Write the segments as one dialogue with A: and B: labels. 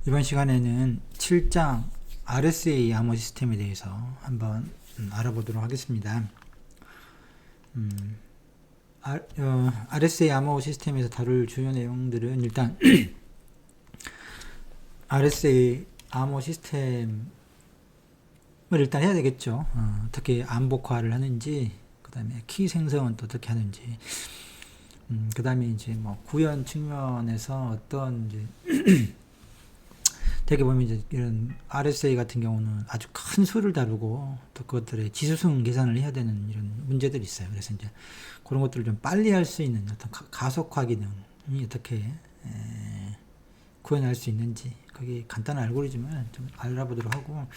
A: 이번 시간에는 7장 RSA 암호 시스템에 대해서 한번 알아보도록 하겠습니다. RSA 암호 시스템에서 다룰 주요 내용들은 일단 RSA 암호 시스템을 일단 해야 되겠죠. 어떻게 암복화를 하는지, 그 다음에 키 생성은 또 어떻게 하는지, 그 다음에 이제 뭐 구현 측면에서 어떤 이제 되게 보면 이제 이런 RSA 같은 경우는 아주 큰 수를 다루고 또 그것들의 지수승 계산을 해야 되는 이런 문제들이 있어요. 그래서 이제 그런 것들을 좀 빨리 할 수 있는 어떤 가속화 기능이 어떻게 구현할 수 있는지, 그게 간단한 알고리즘을 좀 알아보도록 하고,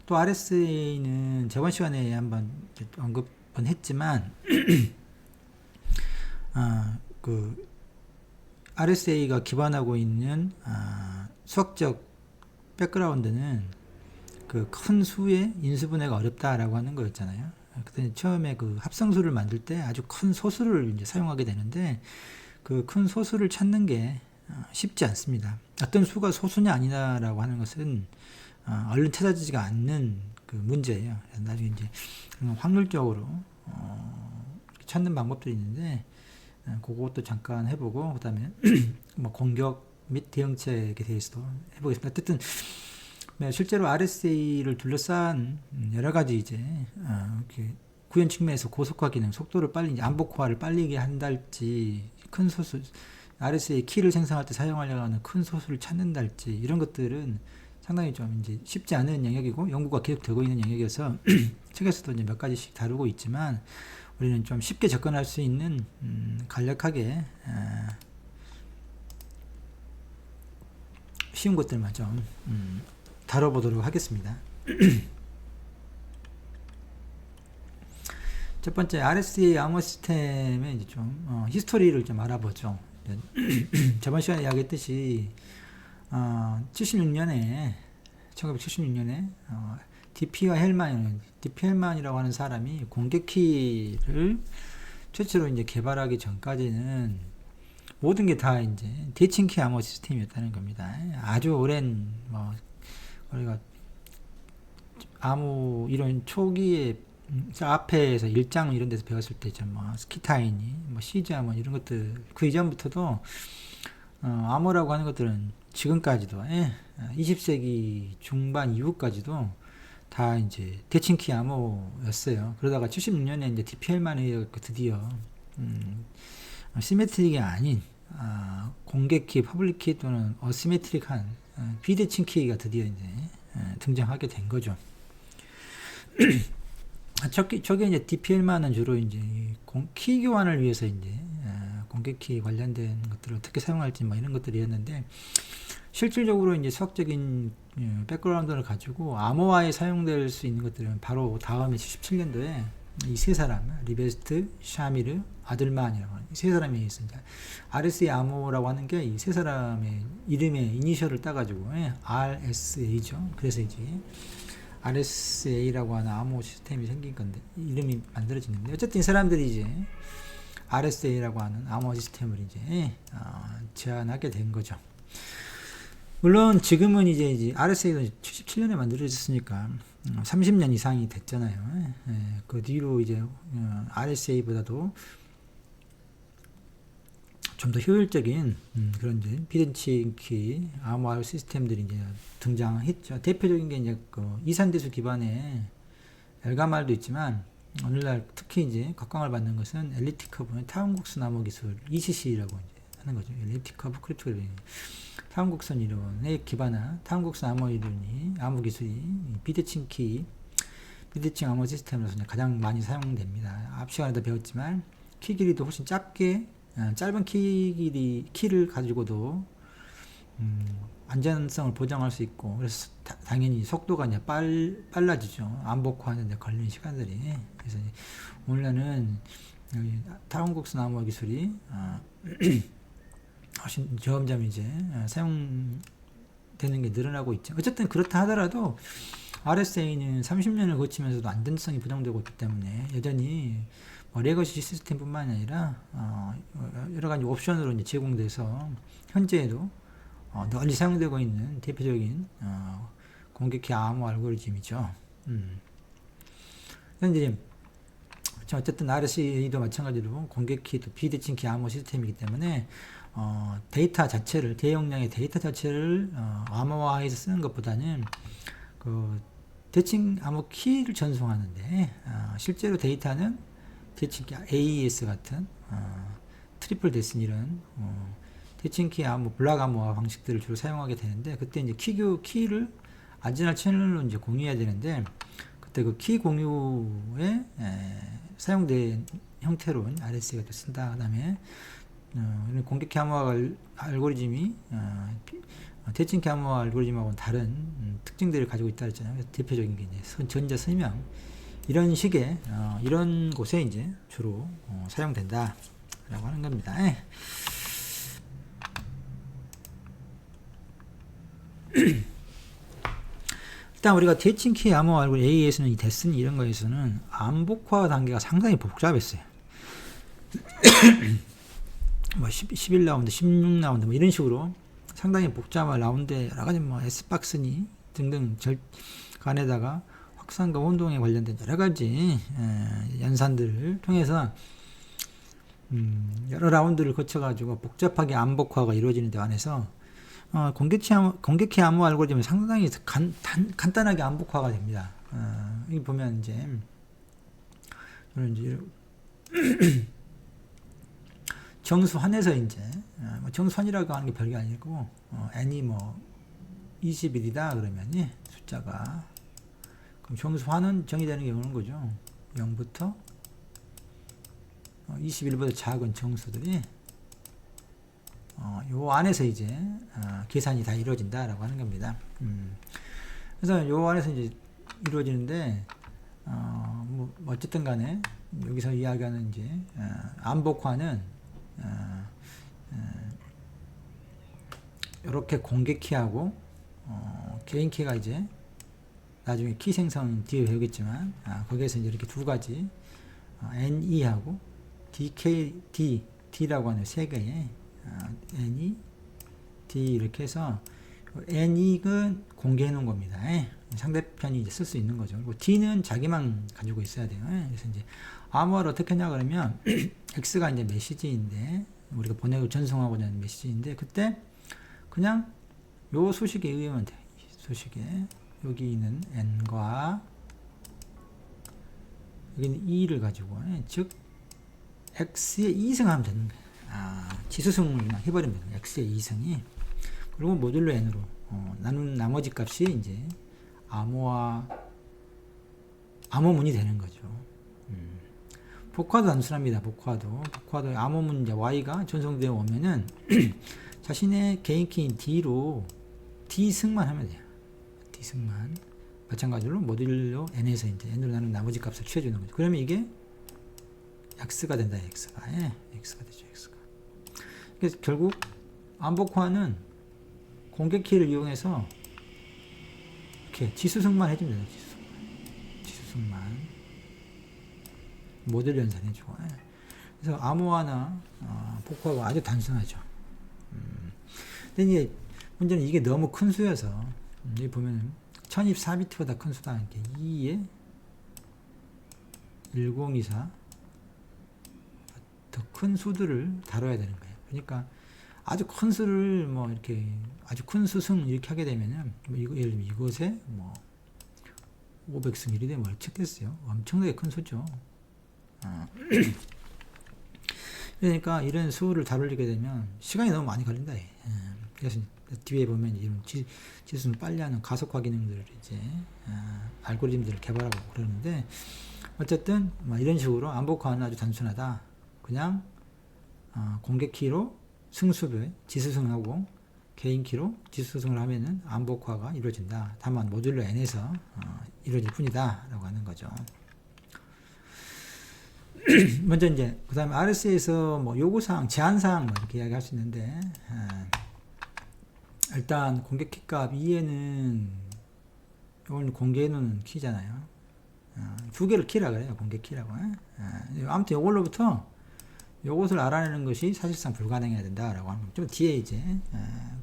A: 또 RSA는 저번 시간에 한번 언급은 했지만 그 RSA가 기반하고 있는 수학적 백그라운드는 그 큰 수의 인수분해가 어렵다라고 하는 거였잖아요. 그때 처음에 그 합성수를 만들 때 아주 큰 소수를 이제 사용하게 되는데, 그 큰 소수를 찾는 게 쉽지 않습니다. 어떤 수가 소수냐 아니냐라고 하는 것은 얼른 찾아지지가 않는 그 문제예요. 그래서 나중에 이제 확률적으로 찾는 방법들이 있는데, 그것도 잠깐 해보고, 그 다음에 뭐 공격 및 대응책에 대해서도 해보겠습니다. 어쨌든 실제로 RSA를 둘러싼 여러 가지 이제 이렇게 구현 측면에서 고속화 기능, 속도를 빨리 이제 암복화를 빨리 한달지, 큰 소수 RSA 키를 생성할 때 사용하려고 하는 큰 소수를 찾는달지, 이런 것들은 상당히 좀 이제 쉽지 않은 영역이고 연구가 계속되고 있는 영역이어서 책에서도 이제 몇 가지씩 다루고 있지만, 우리는 좀 쉽게 접근할 수 있는 간략하게 쉬운 것들만 좀 다뤄보도록 하겠습니다. 첫 번째, RSA 암호 시스템의 이제 좀 히스토리를 좀 알아보죠. 저번 시간에 이야기했듯이 1976년에 DP 헬만이라고 하는 사람이 공개키를 최초로 이제 개발하기 전까지는 모든 게 다 이제 대칭키 암호 시스템이었다는 겁니다. 아주 오랜 우리가 암호 이론 초기에 앞에서 1장 이런 데서 배웠을 때 스키타이니, 시즈 암호 이런 것들, 그 이전부터도 암호라고 하는 것들은 지금까지도 20세기 중반 이후까지도 다 이제 대칭키 암호였어요. 그러다가 76년에 이제 DPL만이 드디어 시메트릭이 아닌 공개키, 퍼블릭키 또는 어시메트릭한 비대칭키가 드디어 이제 등장하게 된 거죠. 저게 이제 DPL만은 주로 이제 키 교환을 위해서 이제 공개키 관련된 것들을 어떻게 사용할지 이런 것들이었는데, 실질적으로 이제 수학적인 백그라운드를 가지고 암호화에 사용될 수 있는 것들은 바로 다음에 77년도에 이 세 사람, 리베스트, 샤미르, 아들만이라고 하는 이 세 사람이 있습니다. RSA 암호라고 하는 게 이 세 사람의 이름의 이니셜을 따가지고 RSA죠. 그래서 이제 RSA라고 하는 암호 시스템이 생긴 건데, 이름이 만들어지는데, 어쨌든 이 사람들이 이제 RSA라고 하는 암호 시스템을 이제 제안하게 된 거죠. 물론 지금은 이제 RSA가 77년에 만들어졌으니까 30년 이상이 됐잖아요. 그 뒤로 이제 RSA보다도 좀 더 효율적인 그런 이제 비대칭키 암호화 시스템들이 이제 등장했죠. 대표적인 게 이제 그 이산대수 기반의 엘가말도 있지만, 오늘날 특히 이제 각광을 받는 것은 엘립틱 커브의 타운국선 암호 기술 ECC라고 이제 하는 거죠. 엘립틱 커브 크립토그래피, 타운국선 이론에 기반한 타운국선 암호 이론이, 암호 기술이 비대칭 암호 시스템으로서 가장 많이 사용됩니다. 앞 시간에도 배웠지만 키 길이도 훨씬 짧은 키를 가지고도 안전성을 보장할 수 있고, 그래서 당연히 속도가 이제 빨라지죠. 암복화하는 데 걸리는 시간들이. 그래서 오늘날은 타운국선 암호 기술이 훨씬 점점 이제 사용되는 게 늘어나고 있죠. 어쨌든 그렇다 하더라도 RSA는 30년을 거치면서도 안전성이 보장되고 있기 때문에 여전히 레거시 시스템뿐만 아니라 여러 가지 옵션으로 이제 제공돼서 현재에도 널리 사용되고 있는 대표적인 공격키 암호 알고리즘이죠. 이제 어쨌든 RSA도 마찬가지로 공격키 또 비대칭키 암호 시스템이기 때문에 데이터 자체를 대용량의 데이터 자체를 암호화해서 쓰는 것보다는 그 대칭 암호 키를 전송하는데 실제로 데이터는 대칭키 AES 같은 트리플 데슨 이런 대칭키 암호 블락 암호화 방식들을 주로 사용하게 되는데 그때 이제 키를 안전한 채널로 이제 공유해야 되는데 그때 그 키 공유에 사용된 형태로 RSA가 또 쓴다. 그다음에 공격키 암호화 알고리즘이 대칭키 암호화 알고리즘하고는 다른 특징들을 가지고 있다 했잖아요. 그래서 대표적인 게 이제 전자 설명 이런 식의 이런 곳에 이제 주로 사용된다라고 하는 겁니다. 일단 우리가 대칭키 암호 알고리즘 AES는 이 데슨 이런 거에서는 암복화 단계가 상당히 복잡했어요. 뭐 11라운드, 16라운드 뭐 이런 식으로 상당히 복잡한 라운드에 여러 가지 뭐 S박스니 등등 간에다가 확산과 혼동에 관련된 여러 가지 연산들을 통해서 여러 라운드를 거쳐가지고 복잡하게 암복화가 이루어지는 데 안에서 공격키 암호 알고리즘은 상당히 간단하게 암복화가 됩니다. 여기 보면 이제 정수환에서 이제 정수환이라고 하는 게 별게 아니고 n이 뭐 21이다 그러면 숫자가 그럼 정수환은 정의되는 경우는 거죠. 0부터 21보다 작은 정수들이 요 안에서 이제 계산이 다 이루어진다라고 하는 겁니다. 그래서 요 안에서 이제 이루어지는데 뭐 어쨌든 간에 여기서 이야기하는 이제 암복화는 이렇게 공개키하고 개인키가 이제 나중에 키 생성 뒤에 배우겠지만 거기에서 이제 이렇게 두 가지 NE하고 D라고 하는 세 개의 NE, D 이렇게 해서 NE는 공개해 놓은 겁니다. 상대편이 이제 쓸 수 있는 거죠. 그리고 D는 자기만 가지고 있어야 돼요. 그래서 이제 암호화를 어떻게 하냐 그러면 X가 이제 메시지인데 우리가 보내고 전송하고자 하는 메시지인데 그때 그냥 요 수식에 의하면 돼. 수식에 여기 있는 N과 여기는 E를 가지고 즉 X의 2승하면 되는 거예요. 지수승을 해버리면 되는 거예요. X의 2승이 그리고 모듈로 N으로 나눈 나머지 값이 이제 암호문이 되는 거죠. 복화도 단순합니다. 복화도 암호문 이제 Y가 전송되어 오면은 자신의 개인키인 D로 D승만 하면 돼요. D승만 마찬가지로 모듈로 N에서 이제 N으로 나눈 나머지 값을 취해주는 거죠. 그러면 이게 X가 된다. X가 되죠. X가. 그래서 결국 암복화는 공개키를 이용해서 이렇게 지수승만 해주면 돼요. 지수승만 모듈 연산해주고. 그래서 암호화나 복화가 아주 단순하죠. 근데 이제 문제는 이게 너무 큰 수여서 여기 보면 1024비트보다 큰 수다. 이렇게 2에 1024 더 큰 수들을 다뤄야 되는 거예요. 그러니까 아주 큰 수를 뭐 이렇게 아주 큰 수승 이렇게 하게 되면은 뭐 이거 예를 들면 이것에 뭐 500승 이리 되면 얼척겠어요. 엄청나게 큰 수죠. 그러니까 이런 수를 다루게 되면 시간이 너무 많이 걸린다. 그래서 뒤에 보면 이런 지수는 빨리 하는 가속화 기능들을 이제 알고리즘들을 개발하고 그러는데 어쨌든 뭐 이런 식으로 암복화는 아주 단순하다. 그냥 공개키로 승수별 지수승하고 개인키로 지수승을 하면은 암복화가 이루어진다. 다만 모듈로 N에서 이루어질 뿐이다 라고 하는 거죠. 먼저 이제 그 다음에 RSA에서 뭐 요구사항, 제한사항 뭐 이렇게 이야기할 수 있는데 일단 공개키 값 2에는 이걸 공개해놓은 키잖아요. 두 개를 키라 그래요. 공개키라고. 아무튼 이걸로부터 요것을 알아내는 것이 사실상 불가능해야 된다라고 하는 거죠. 좀 뒤에 이제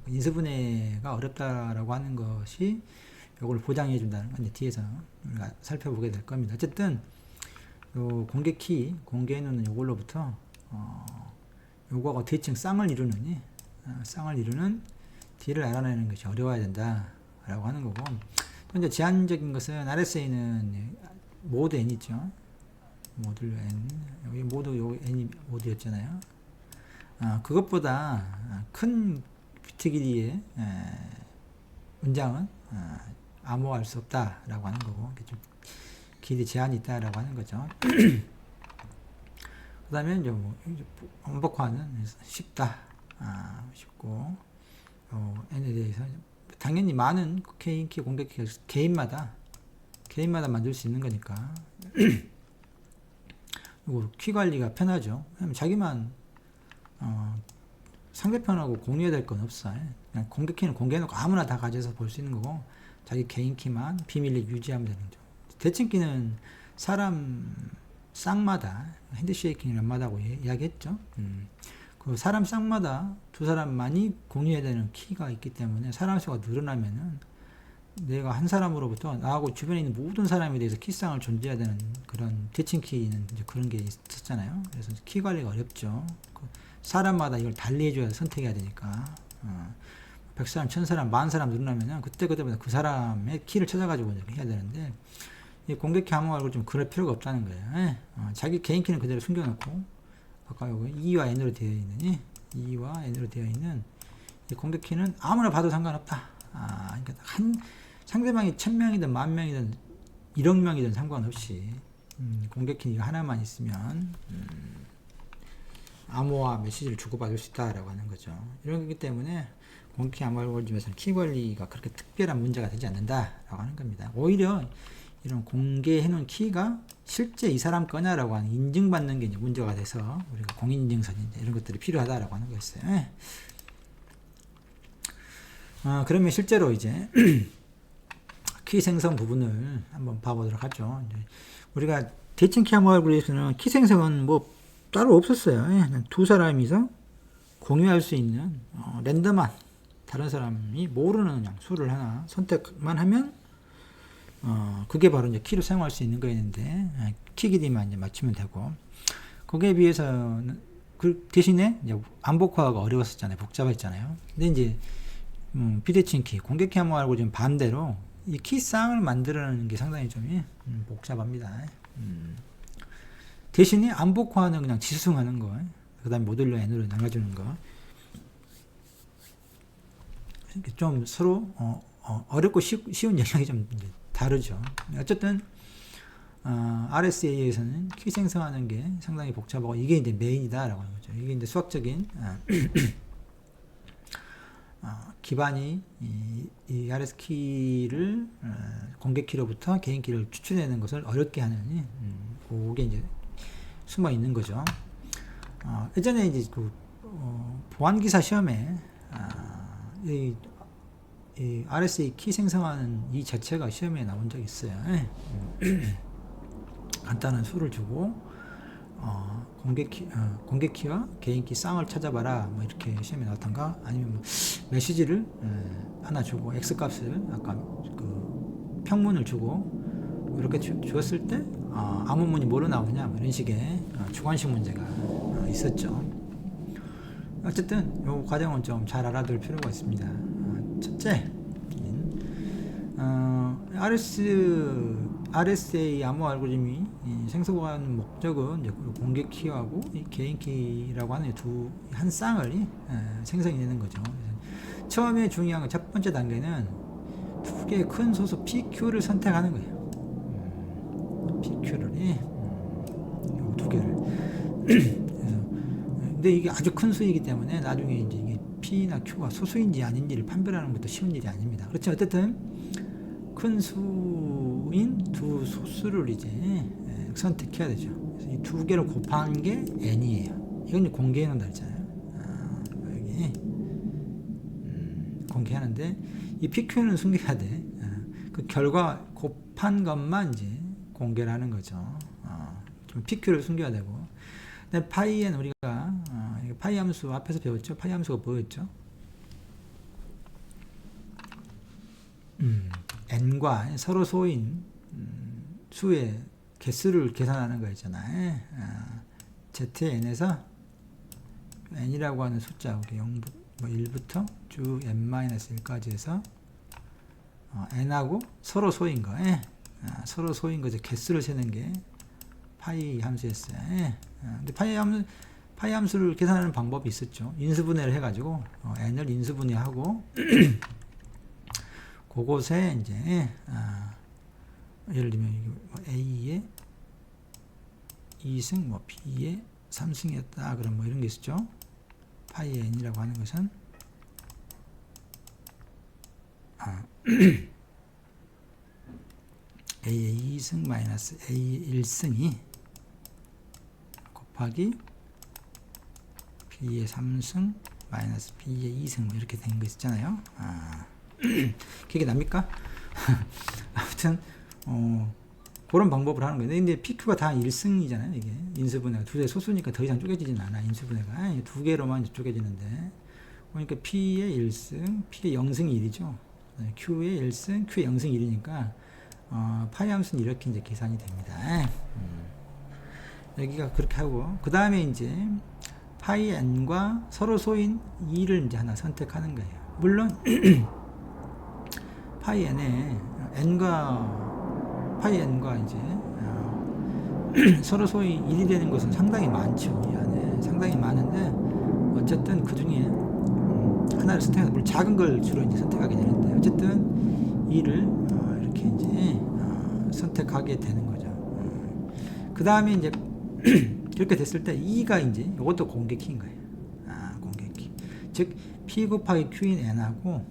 A: 인수분해가 어렵다라고 하는 것이 요걸 보장해 준다는 건 이제 뒤에서 우리가 살펴보게 될 겁니다. 어쨌든 요 공개 키, 공개해 놓는 요걸로부터 요거하고 대칭 쌍을 이루는 D를 알아내는 것이 어려워야 된다라고 하는 거고, 현재 제한적인 것은 RSA는 모드 N이죠. 모듈 N, 여기 모두 요 N이 모드였잖아요. 그것보다 큰 비트 길이의 문장은 암호화할 수 없다라고 하는 거고, 좀 길이 제한이 있다라고 하는 거죠. 그 다음에 이제 뭐 원복화는 쉽다, 쉽고, N에 대해서 당연히 많은 개인키, 공개키가 개인마다 만들 수 있는 거니까 그리고 키 관리가 편하죠. 왜냐면 자기만 상대편하고 공유해야 될 건 없어. 그냥 공개키는 공개해놓고 아무나 다 가져서 볼 수 있는 거고, 자기 개인키만 비밀리 유지하면 되는 거죠. 대칭키는 사람 쌍마다 핸드쉐이킹을 연마다고 이야기했죠. 그 사람 쌍마다 두 사람만이 공유해야 되는 키가 있기 때문에 사람 수가 늘어나면은 내가 한 사람으로부터 나하고 주변에 있는 모든 사람에 대해서 키쌍을 존재해야 되는 그런 대칭키는 이제 그런 게 있었잖아요. 그래서 키 관리가 어렵죠. 사람마다 이걸 달리 해줘야 선택해야 되니까 100사람, 1000사람, 10,000사람 늘어나면은 그때마다 그 사람의 키를 찾아가지고 해야 되는데, 이 공개키 암호화를 좀 그럴 필요가 없다는 거예요. 자기 개인 키는 그대로 숨겨놓고, 아까 여기 E와 N으로 되어 있는 이 공개키는 아무나 봐도 상관없다. 그러니까 상대방이 1000명이든 10,000명이든 1억 명이든 상관없이 공개키 하나만 있으면 암호화 메시지를 주고받을 수 있다라고 하는 거죠. 이런 거기 때문에 공개키 암호 알고리즘에서는 키 관리가 그렇게 특별한 문제가 되지 않는다라고 하는 겁니다. 오히려 이런 공개해 놓은 키가 실제 이 사람 거냐라고 하는 인증받는 게 이제 문제가 돼서 우리가 공인인증서 이런 것들이 필요하다라고 하는 거였어요. 그러면 실제로 이제 키 생성 부분을 한번 봐보도록 하죠. 이제 우리가 대칭 키 암호 알고리즘에서는 키 생성은 뭐 따로 없었어요. 그냥 두 사람이서 공유할 수 있는 랜덤한 다른 사람이 모르는 그냥 수를 하나 선택만 하면 그게 바로 이제 키로 사용할 수 있는 거였는데, 키 길이만 이제 맞추면 되고, 거기에 비해서는 그 대신에 이제 암복화가 어려웠었잖아요. 복잡했잖아요. 근데 이제 비대칭 키, 공개키 암호 알고리즘 반대로 이 키쌍을 만들어내는 게 상당히 좀 복잡합니다. 대신에 암복화는 그냥 지수승하는 거, 그 다음에 모듈로 N으로 나눠주는 거, 좀 서로 어렵고 쉬운 영역이 좀 다르죠. 어쨌든 RSA에서는 키 생성하는 게 상당히 복잡하고 이게 이제 메인이다라고 하는 거죠. 이게 이제 수학적인 기반이 이 RS 키를 공개 키로부터 개인 키를 추출해내는 것을 어렵게 하는 그게 이제 숨어 있는 거죠. 예전에 이제 그 보안기사 시험에 이 RSA 키 생성하는 이 자체가 시험에 나온 적이 있어요. 간단한 수를 주고 공개 키와 개인 키 쌍을 찾아봐라, 뭐 이렇게 시험에 나왔던가, 아니면 뭐 메시지를 하나 주고 X 값을 아까 그 평문을 주고 이렇게 주었을 때 아무 문이 뭐로 나오느냐, 뭐 이런 식의 주관식 문제가 있었죠. 어쨌든 이 과정은 좀 잘 알아둘 필요가 있습니다. 첫째, RSA 암호 알고리즘이 생성하는 목적은 이제 공개 키하고 개인 키라고 하는 한 쌍을 생성이 되는 거죠. 처음에 중요한 건 첫 번째 단계는 두 개의 큰 소수 PQ를 선택하는 거예요. PQ를 두 개를. 근데 이게 아주 큰 수이기 때문에 나중에 이제 이게 P나 Q가 소수인지 아닌지를 판별하는 것도 쉬운 일이 아닙니다. 그렇죠. 어쨌든 큰 수인 두 소수를 이제 선택해야 되죠. 그래서 이 두 개를 곱한 게 n이에요. 이건 공개해 놓는다 했잖아요. 여기 공개하는데 이 PQ는 숨겨야 돼. 그 결과 곱한 것만 이제 공개를 하는 거죠. 좀 PQ를 숨겨야 되고. 근데 파이엔 우리가 파이 함수 앞에서 배웠죠? 파이 함수가 뭐였죠? n과 서로 소인 수의 개수를 계산하는 거 있잖아요. zn에서 n이라고 하는 숫자, 우리 1부터 쭉 n-1까지 해서 n하고 서로 소인 거, 서로 소인 거 개수를 세는 게 파이 함수였어요. 근데 파이 함수를 계산하는 방법이 있었죠. 인수분해를 해가지고 n을 인수분해하고 그곳에 이제 예를 들면 A의 2승, B의 3승이었다. 그럼 이런 게 있었죠. 파이 n이라고 하는 것은 A의 2승 마이너스 A의 1승이 곱하기 B의 3승 마이너스 B의 2승 이렇게 된 거 있잖아요. 기억이 납니까? 아무튼 그런 방법을 하는 거예요. 근데 PQ가 다 1승이잖아요. 이게 인수분해가 두 개 소수니까 더 이상 쪼개지진 않아. 인수분해가 두 개로만 쪼개지는데, 그러니까 P의 1승, P의 0승이 1이죠. Q의 1승, Q의 0승이 1이니까 파이 함수는 이렇게 이제 계산이 됩니다. 여기가 그렇게 하고, 그 다음에 이제 파이 n과 서로 소인 2를 이제 하나 선택하는 거예요. 물론 파이 n에 파이 n과 이제 서로 소위 1이 되는 것은 상당히 많죠. 이 안에 상당히 많은데, 어쨌든 그 중에 하나를 선택해서, 물론 작은 걸 주로 이제 선택하게 되는데, 어쨌든 2를 이렇게 이제 선택하게 되는 거죠. 그 다음에 이제 이렇게 됐을 때 2가 이제 이것도 공개키인 거예요. 공개키. 즉 P 곱하기 Q인 n하고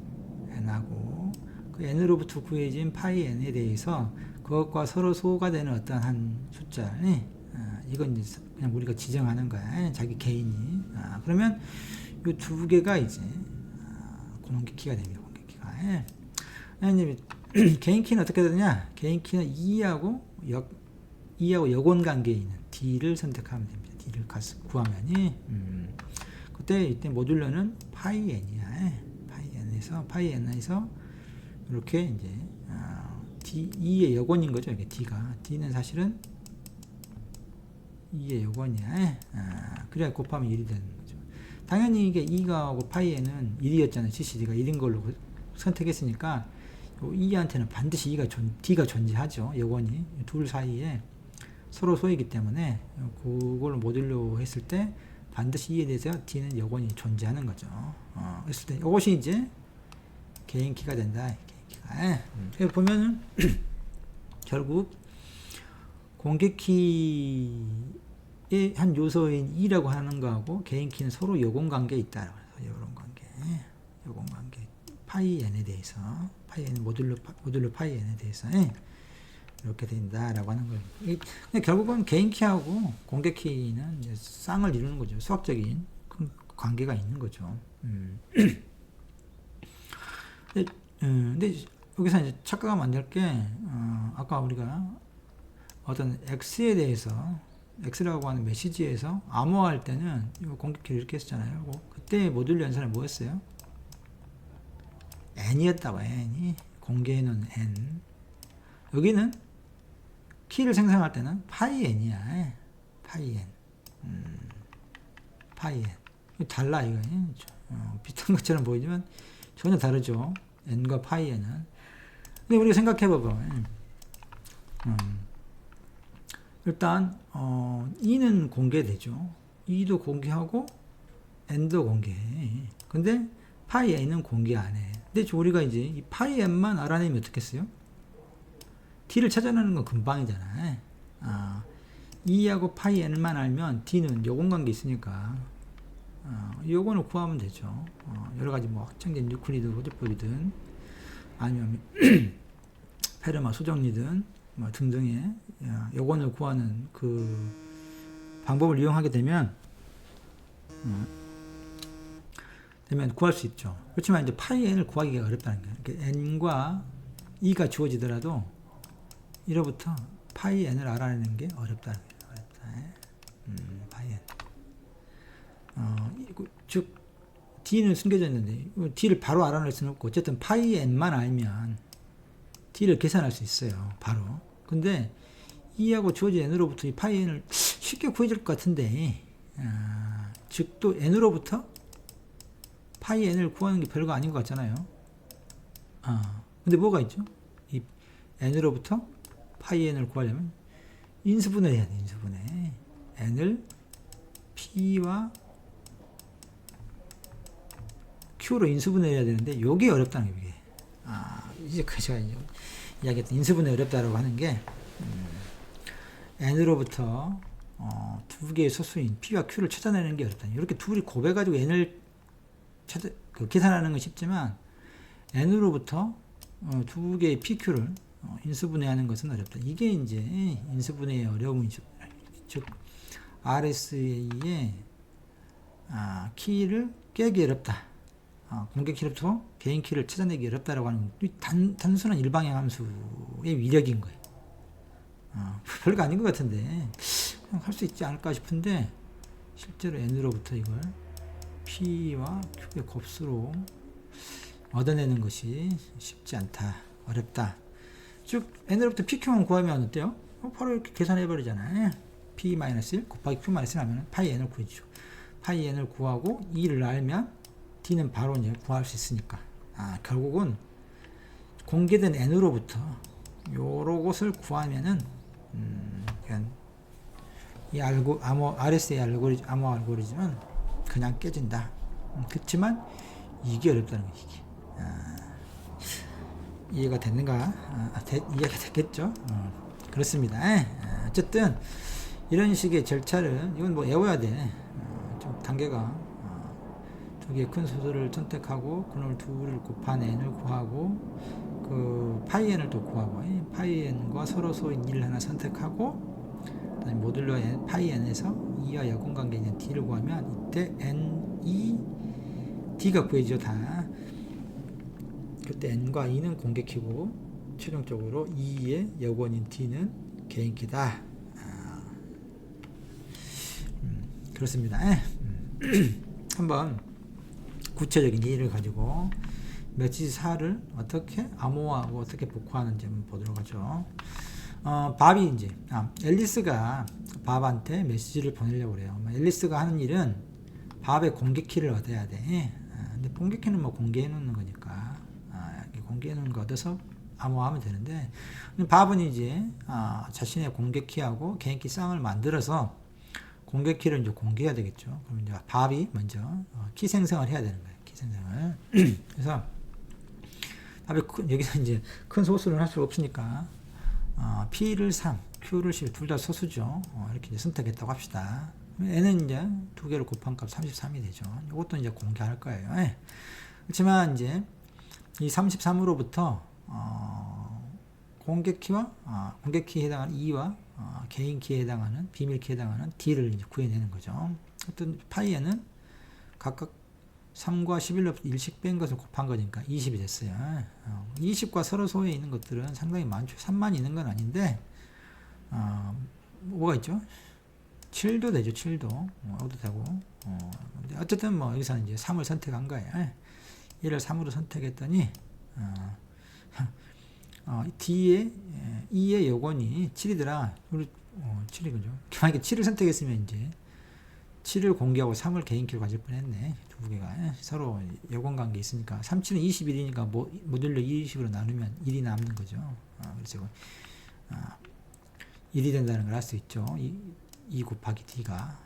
A: 그 n으로부터 구해진 파이 n에 대해서 그것과 서로 소가 되는 어떤 한 숫자, 이건 이제 그냥 우리가 지정하는 거야. 자기 개인이. 그러면 이 두 개가 이제 공개키가 됩니다. 공개키가. 개인 키는 어떻게 되느냐? 개인 키는 2하고 역원 관계에 있는 D를 선택하면 됩니다. D를 구하면이 이때 모듈러는 파이 n이야. 파이 n에서 이렇게 이제 D 2의 역원인 거죠. 이게 D는 사실은 2의 역원이야. 그래야 곱하면 1이 되는 거죠. 당연히 이게 2가 파이 n은 1이었잖아요. GCD가 1인 걸로 선택했으니까 2한테는 반드시 D가 존재하죠. 역원이 둘 사이에 서로 소이기 때문에 그걸 모듈로 했을 때 반드시 2에 대해서 D는 역원이 존재하는 거죠. 그랬을 때 이것이 이제 개인 키가 된다. 여기 보면은 결국 공개키의 한 요소인 2라고 하는 거하고 개인 키는 서로 요공 관계에 있다. 요공 관계. 파이 n에 대해서 모듈로 파이 n에 대해서 이렇게 된다라고 하는 거예요. 근데 결국은 개인 키하고 공개 키는 이제 쌍을 이루는 거죠. 수학적인 관계가 있는 거죠. 근데 여기서 이제 착각하면 안 될 게, 아까 우리가 어떤 X에 대해서, X라고 하는 메시지에서 암호화할 때는 이거 공개키를 이렇게 했었잖아요. 그때 모듈 연산은 뭐였어요? n이었다고. n이 공개해놓은 n. 여기는 키를 생성할 때는 파이 n이야. 파이 n. 파이 n. 달라 이거. 비슷한 것처럼 보이지만 전혀 다르죠. n과 파이 n은. 근데 우리가 생각해 봐봐. 일단 2는 공개되죠. 2도 공개하고 n도 공개해. 근데 파이 n은 공개 안 해. 근데 우리가 이제 이 파이 n만 알아내면 어떻겠어요? D를 찾아내는 건 금방이잖아. 2하고 파이 n만 알면 D는 요공관계 있으니까 요거는 구하면 되죠. 여러 가지 뭐 확정된 유클리드, 로드볼이든 아니면 페르마 수정리든 뭐 등등의 요건을 구하는 그 방법을 이용하게 되면 구할 수 있죠. 그렇지만 이제 파이 n을 구하기가 어렵다는 거예요. 그러니까 n과 2가 주어지더라도 1호부터 파이 n을 알아내는 게 어렵다는 거예요. 파이 n. 즉 d는 숨겨져 있는데 d를 바로 알아낼 수는 없고 어쨌든 파이 n만 알면 d를 계산할 수 있어요. 바로. 근데 e하고 주어진 n으로부터 이 파이 n을 쉽게 구해질 것 같은데 즉 또 n으로부터 파이 n을 구하는 게 별거 아닌 것 같잖아요. 근데 뭐가 있죠? 이 n으로부터 파이 n을 구하려면 인수분해 해야 돼. 인수분해. n을 p와 q로 인수분해 해야 되는데 요게 어렵다는 게 이제 제가 이야기했던 인수분해 어렵다라고 하는 게 n으로부터 두 개의 소수인 p와 q를 찾아내는 게 어렵다. 이렇게 둘이 곱해가지고 n을 계산하는 건 쉽지만 n으로부터 두 개의 pq를 인수분해하는 것은 어렵다. 이게 이제 인수분해의 어려움이죠. 즉 RSA의 키를 깨기 어렵다. 공개 키로부터 개인 키를 찾아내기 어렵다라고 하는 단순한 일방향 함수의 위력인 거예요. 별거 아닌 것 같은데 그냥 할 수 있지 않을까 싶은데 실제로 n으로부터 이걸 p와 q의 곱수로 얻어내는 것이 쉽지 않다. 어렵다. 즉 n으로부터 pq만 구하면 어때요? 바로 이렇게 계산해 버리잖아요. p-1 곱하기 q-1 하면 파이 n을 구해주죠. 파이 n을 구하고 2를 알면 d는 바로 이제 구할 수 있으니까 결국은 공개된 n으로부터 요런 것을 구하면은 이 RSA 암호 알고리즘은 그냥 깨진다. 그렇지만 이게 어렵다는 거지. 이해가 됐는가? 이해가 됐겠죠? 그렇습니다. 어쨌든 이런 식의 절차를 이건 뭐 외워야 돼. 좀 단계가 두 개의 큰 수들을 선택하고 그놈을 둘을 곱한 n을 구하고 그 파이 n을 또 구하고 파이 n과 서로소인 1을 하나 선택하고 그다음에 모듈러 n 파이 n에서 2와 여건관계 있는 d를 구하면 이때 n, 2, d가 구해지죠. 다. 그때 n과 2는 공개키고 최종적으로 2의 여건인 d는 개인키다. 그렇습니다. 한번 구체적인 예를 가지고 메시지 4를 어떻게 암호화하고 어떻게 복구하는지 한번 보도록 하죠. 밥이 이제 앨리스가 밥한테 메시지를 보내려고 그래요. 앨리스가 하는 일은 밥의 공개키를 얻어야 돼. 근데 공개키는 뭐 공개해 놓는 거니까 공개해 놓은 거 얻어서 암호화하면 되는데 밥은 이제 자신의 공개키하고 개인키 쌍을 만들어서 공개키를 이제 공개해야 되겠죠. 그럼 이제 밥이 먼저 키 생성을 해야 되는 거예요. 키 생성을. 그래서 밥이 여기서 이제 큰 소수를 할 수가 없으니까 P를 3, Q를 10, 둘 다 소수죠. 이렇게 이제 선택했다고 합시다. n은 이제 두 개를 곱한 값 33이 되죠. 이것도 이제 공개할 거예요. 그렇지만 이제 이 33으로부터 공개키에 해당하는 2와 개인키에 해당하는 비밀키에 해당하는 d를 이제 구해내는 거죠. 어떤 파이에는 각각 3과 11로부터 1씩 뺀 것을 곱한 거니까 20이 됐어요. 20과 서로 소에 있는 것들은 상당히 많죠. 3만 있는 건 아닌데 뭐가 있죠? 7도 되죠. 7도. 이것도 되고. 어쨌든 뭐 여기서는 이제 3을 선택한 거예요. 얘를 3으로 선택했더니 D의 2의 여건이 7이더라. 우리 7이군요. 만약에 7을 선택했으면 이제 7을 공개하고 3을 개인키로 가질 뻔했네. 두 개가 서로 여건 관계 있으니까 3, 7은 21이니까 모듈러 20으로 나누면 1이 남는 거죠. 그래서 1이 된다는 걸 알 수 있죠. 2 곱하기 D가.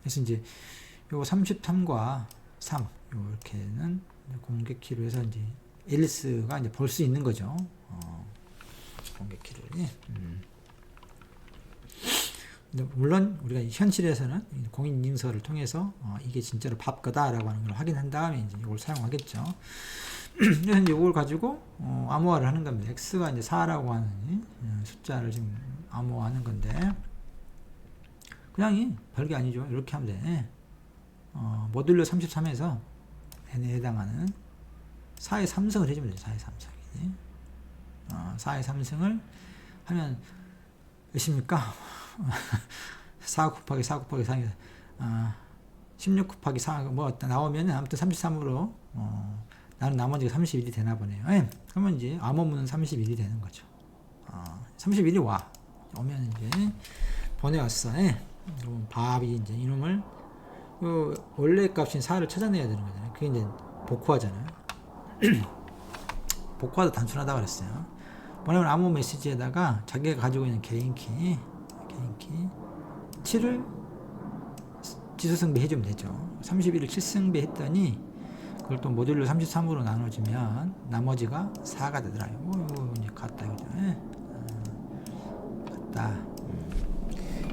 A: 그래서 이제 요 33과 3 요렇게는 공개키로 해서 이제 앨리스가 이제 볼 수 있는 거죠. 공개키를. 물론 우리가 현실에서는 공인인증서를 통해서 이게 진짜로 밥 거다라고 하는 걸 확인한 다음에 이제 이걸 사용하겠죠. 그래서 이제 이걸 가지고 암호화를 하는 겁니다. x가 이제 4라고 하는 숫자를 지금 암호화하는 건데 그냥 별게 아니죠. 이렇게 하면 돼. 모듈러 33에서 n에 해당하는 4의 3승을 해주면 돼요. 4의 3승. 4의 3승을 하면 몇입니까? 4 곱하기 4 곱하기 4이 16 곱하기 4, 뭐 나오면 아무튼 33으로 나는 나머지가 31이 되나 보네요. 예. 그러면 이제 암호문은 31이 되는 거죠. 31이 오면 이제 보내왔어. 예. 그럼 밥이 이제 이놈을 원래 값인 4를 찾아내야 되는 거잖아요. 그게 이제 복호하잖아요. 복호하도 단순하다 그랬어요. 뭐냐면 암호 메시지에다가 자기가 가지고 있는 개인키 7을 지수승배 해주면 되죠. 31을 7승배 했더니 그걸 또 모듈로 33으로 나눠주면 나머지가 4가 되더라고요. 이거 이제 같다 이거죠. 같다.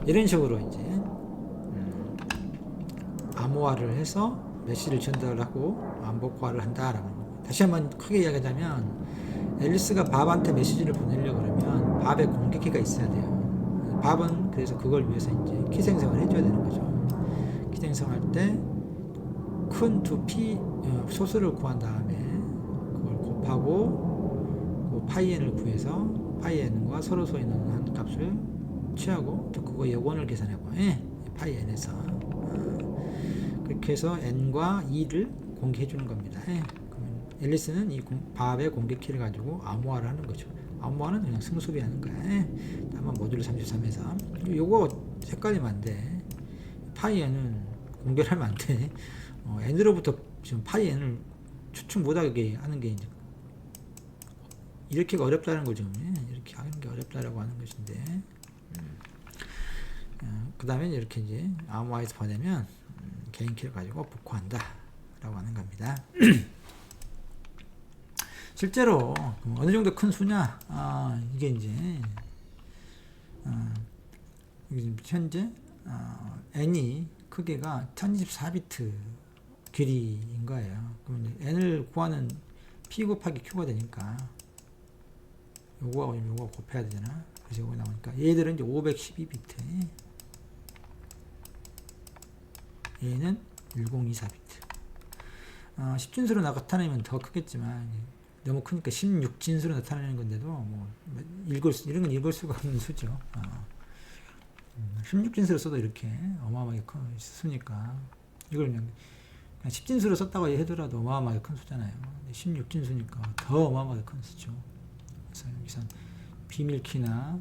A: 이런 식으로 이제 암호화를 해서 메시지를 전달을 하고 암복화를 한다라는 겁니다. 다시 한번 크게 이야기하자면 앨리스가 밥한테 메시지를 보내려고 그러면 밥에 공격키가 있어야 돼요. 밥은 그래서 그걸 위해서 이제 키 생성을 해줘야 되는 거죠. 키 생성할 때 큰 두 P 소수를 구한 다음에 그걸 곱하고 그 파이 n을 구해서 파이 n과 서로 소인은 한 값을 취하고 또 그거 여원을 계산하고 파이 n에서 그렇게 해서 n과 2를 공개해 주는 겁니다. 그러면 앨리스는 이 밥의 공개 키를 가지고 암호화를 하는 거죠. 암호화는 그냥 승수비하는 거야. 다만 모듈 33에서 요거 헷갈리면 안 돼. 파이 n은 공개를 하면 안 돼. n으로부터 지금 파이 n을 추측 못하게 하는 게 이제 이렇게가 어렵다는 거죠. 이렇게 하는 게 어렵다라고 하는 것인데 그 다음에 이렇게 이제 암호화해서 보내면 개인 키를 가지고 복호한다 라고 하는 겁니다. 실제로 어느 정도 큰 수냐 이게 이제 현재 n이 크기가 1024비트 길이인 거예요. 그럼 이제 n을 구하는 p 곱하기 q가 되니까 요거하고 요거 곱해야 되잖아. 그래서 요거 나오니까 얘들은 이제 512비트, 얘는 1024비트. 10진수로 나타내면 더 크겠지만 너무 크니까 16진수로 나타내는 건데도 뭐 이런 건 읽을 수가 없는 수죠. 16진수로 써도 이렇게 어마어마하게 큰 수니까 이걸 그냥 10진수로 썼다고 해더라도 어마어마하게 큰 수잖아요. 16진수니까 더 어마어마하게 큰 수죠. 그래서 여기서 비밀키나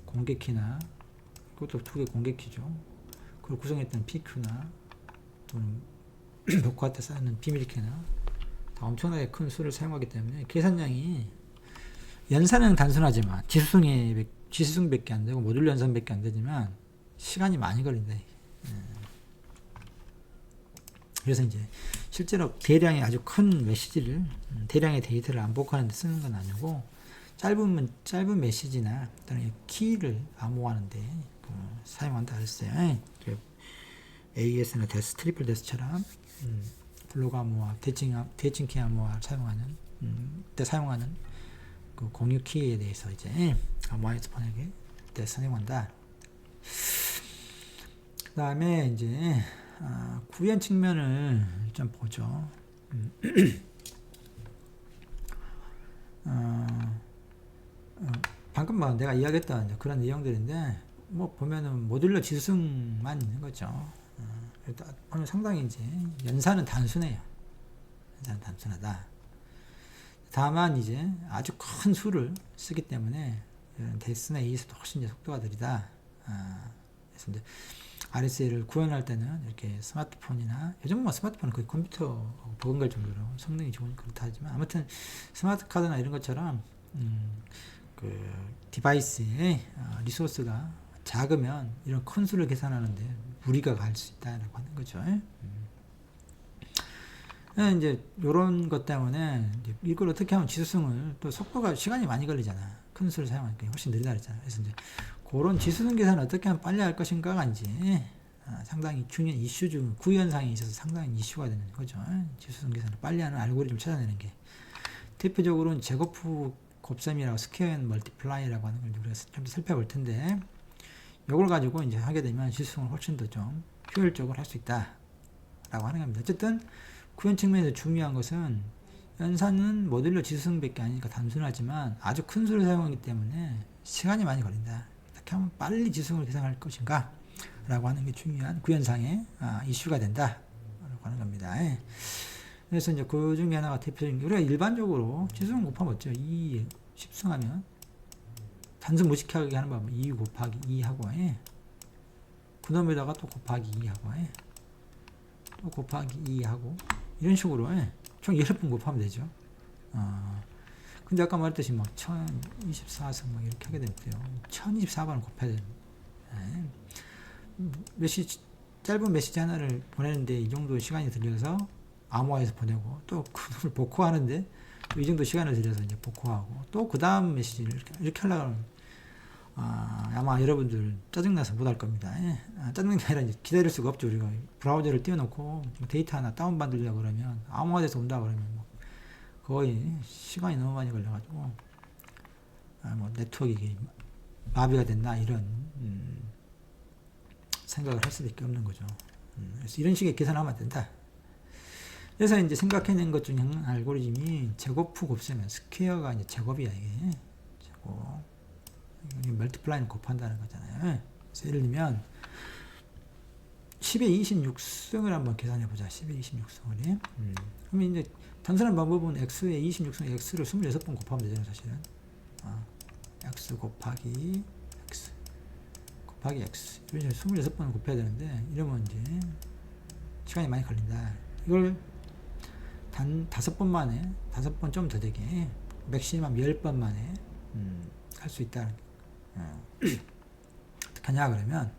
A: 공개키나 그것도 두 개 공개키죠. 그걸 구성했던 PQ나 또는 녹화 때 쌓는 비밀키나 다 엄청나게 큰 수를 사용하기 때문에 계산량이 연산은 단순하지만 지수승밖에 안 되고 모듈 연산밖에 안 되지만 시간이 많이 걸린다. 그래서 이제 실제로 대량의 아주 큰 메시지를 대량의 데이터를 암복하는 데 쓰는 건 아니고 짧은 메시지나 또는 키를 암호하는데 사용한다 그랬어요. AES나 데스, 트리플 데스처럼 블록 암호화, 대칭키 암호화 사용하는 그 공유 키에 대해서 이제 암호화해서 보내게 때 사용한다. 그 다음에 이제 구현 측면을 좀 보죠. 방금 뭐 내가 이야기했던 그런 내용들인데 뭐 보면은 모듈러 지수승만 있는 거죠. 일단 상당히 이제 연산은 단순해요. 연산은 단순하다. 다만 이제 아주 큰 수를 쓰기 때문에 데스나 AES도 훨씬 속도가 느리다. 그래서 이제 RSA를 구현할 때는 이렇게 스마트폰이나 요즘 뭐 스마트폰은 거의 컴퓨터 버금갈 정도로 성능이 좋으니까 그렇다 하지만 아무튼 스마트 카드나 이런 것처럼 그 디바이스의 리소스가 작으면 이런 큰 수를 계산하는데 무리가 갈 수 있다라고 하는 거죠. 이제 이런 것 때문에 이걸 어떻게 하면 지수승을 또 속도가 시간이 많이 걸리잖아. 큰 수를 사용하니까 훨씬 느리다 그랬잖아. 그래서 이제 그런 지수승 계산을 어떻게 하면 빨리 할 것인가가 이제 상당히 중요한 이슈 중 구현상에 있어서 상당히 이슈가 되는 거죠. 지수승 계산을 빨리 하는 알고리즘을 찾아내는 게 대표적으로는 제거프 곱셈이라고 스퀘어 앤 멀티플라이라고 하는 걸 우리가 좀 살펴볼 텐데 이걸 가지고 이제 하게 되면 지수승을 훨씬 더 좀 효율적으로 할 수 있다라고 하는 겁니다. 어쨌든 구현 측면에서 중요한 것은 연산은 모듈러 지수승밖에 아니니까 단순하지만 아주 큰 수를 사용하기 때문에 시간이 많이 걸린다. 어떻게 하면 빨리 지수승을 계산할 것인가? 라고 하는 게 중요한 구현상의 이슈가 된다 라고 하는 겁니다. 예. 그래서 이제 그 중에 하나가 대표적인 게 우리가 일반적으로 지수는 곱하면 어쩌 2 10승하면 단수 무식하게 하는 방법 2 곱하기 2하고 예. 그놈에다가 또 곱하기 2하고 예. 또 곱하기 2하고 이런 식으로 예. 총 10번 곱하면 되죠. 근데 아까 말했듯이 막 1024승 막 이렇게 하게 되면 1024번을 곱해야 됩니다. 예. 메시지 짧은 메시지 하나를 보내는데 이 정도 시간이 들려서 암호화해서 보내고 또 그걸 복호하는데 이 정도 시간을 들여서 이제 복호하고 또 그 다음 메시지를 이렇게 하려고 하면 아마 여러분들 짜증나서 못 할 겁니다. 예. 짜증난 게 아니라 이제 기다릴 수가 없죠. 우리가 브라우저를 띄워놓고 데이터 하나 다운받으려고 그러면 암호화돼서 온다 그러면 뭐 거의 시간이 너무 많이 걸려가지고 뭐 네트워크가 마비가 됐나 이런 생각을 할 수밖에 없는 거죠. 그래서 이런 식의 계산하면 안 된다. 그래서 이제 생각해낸 것 중에 한 알고리즘이 제곱 후 곱셈면 스퀘어가 이제 제곱이야 이게 제곱 이게 멀티플라이는 곱한다는 거잖아요. 그래서 예를 들면 10의 26승을 한번 계산해 보자. 10의 26승을 그러면 이제 단순한 방법은 x의 26승 x를 26번 곱하면 되잖아요. 사실은 x 곱하기 x 곱하기 x 이런 식으로 26번을 곱해야 되는데 이러면 이제 시간이 많이 걸린다. 이걸 단 5번 만에 5번 좀 더 되게 맥시멈 10번 만에 할 수 있다는 어떻게 하냐 그러면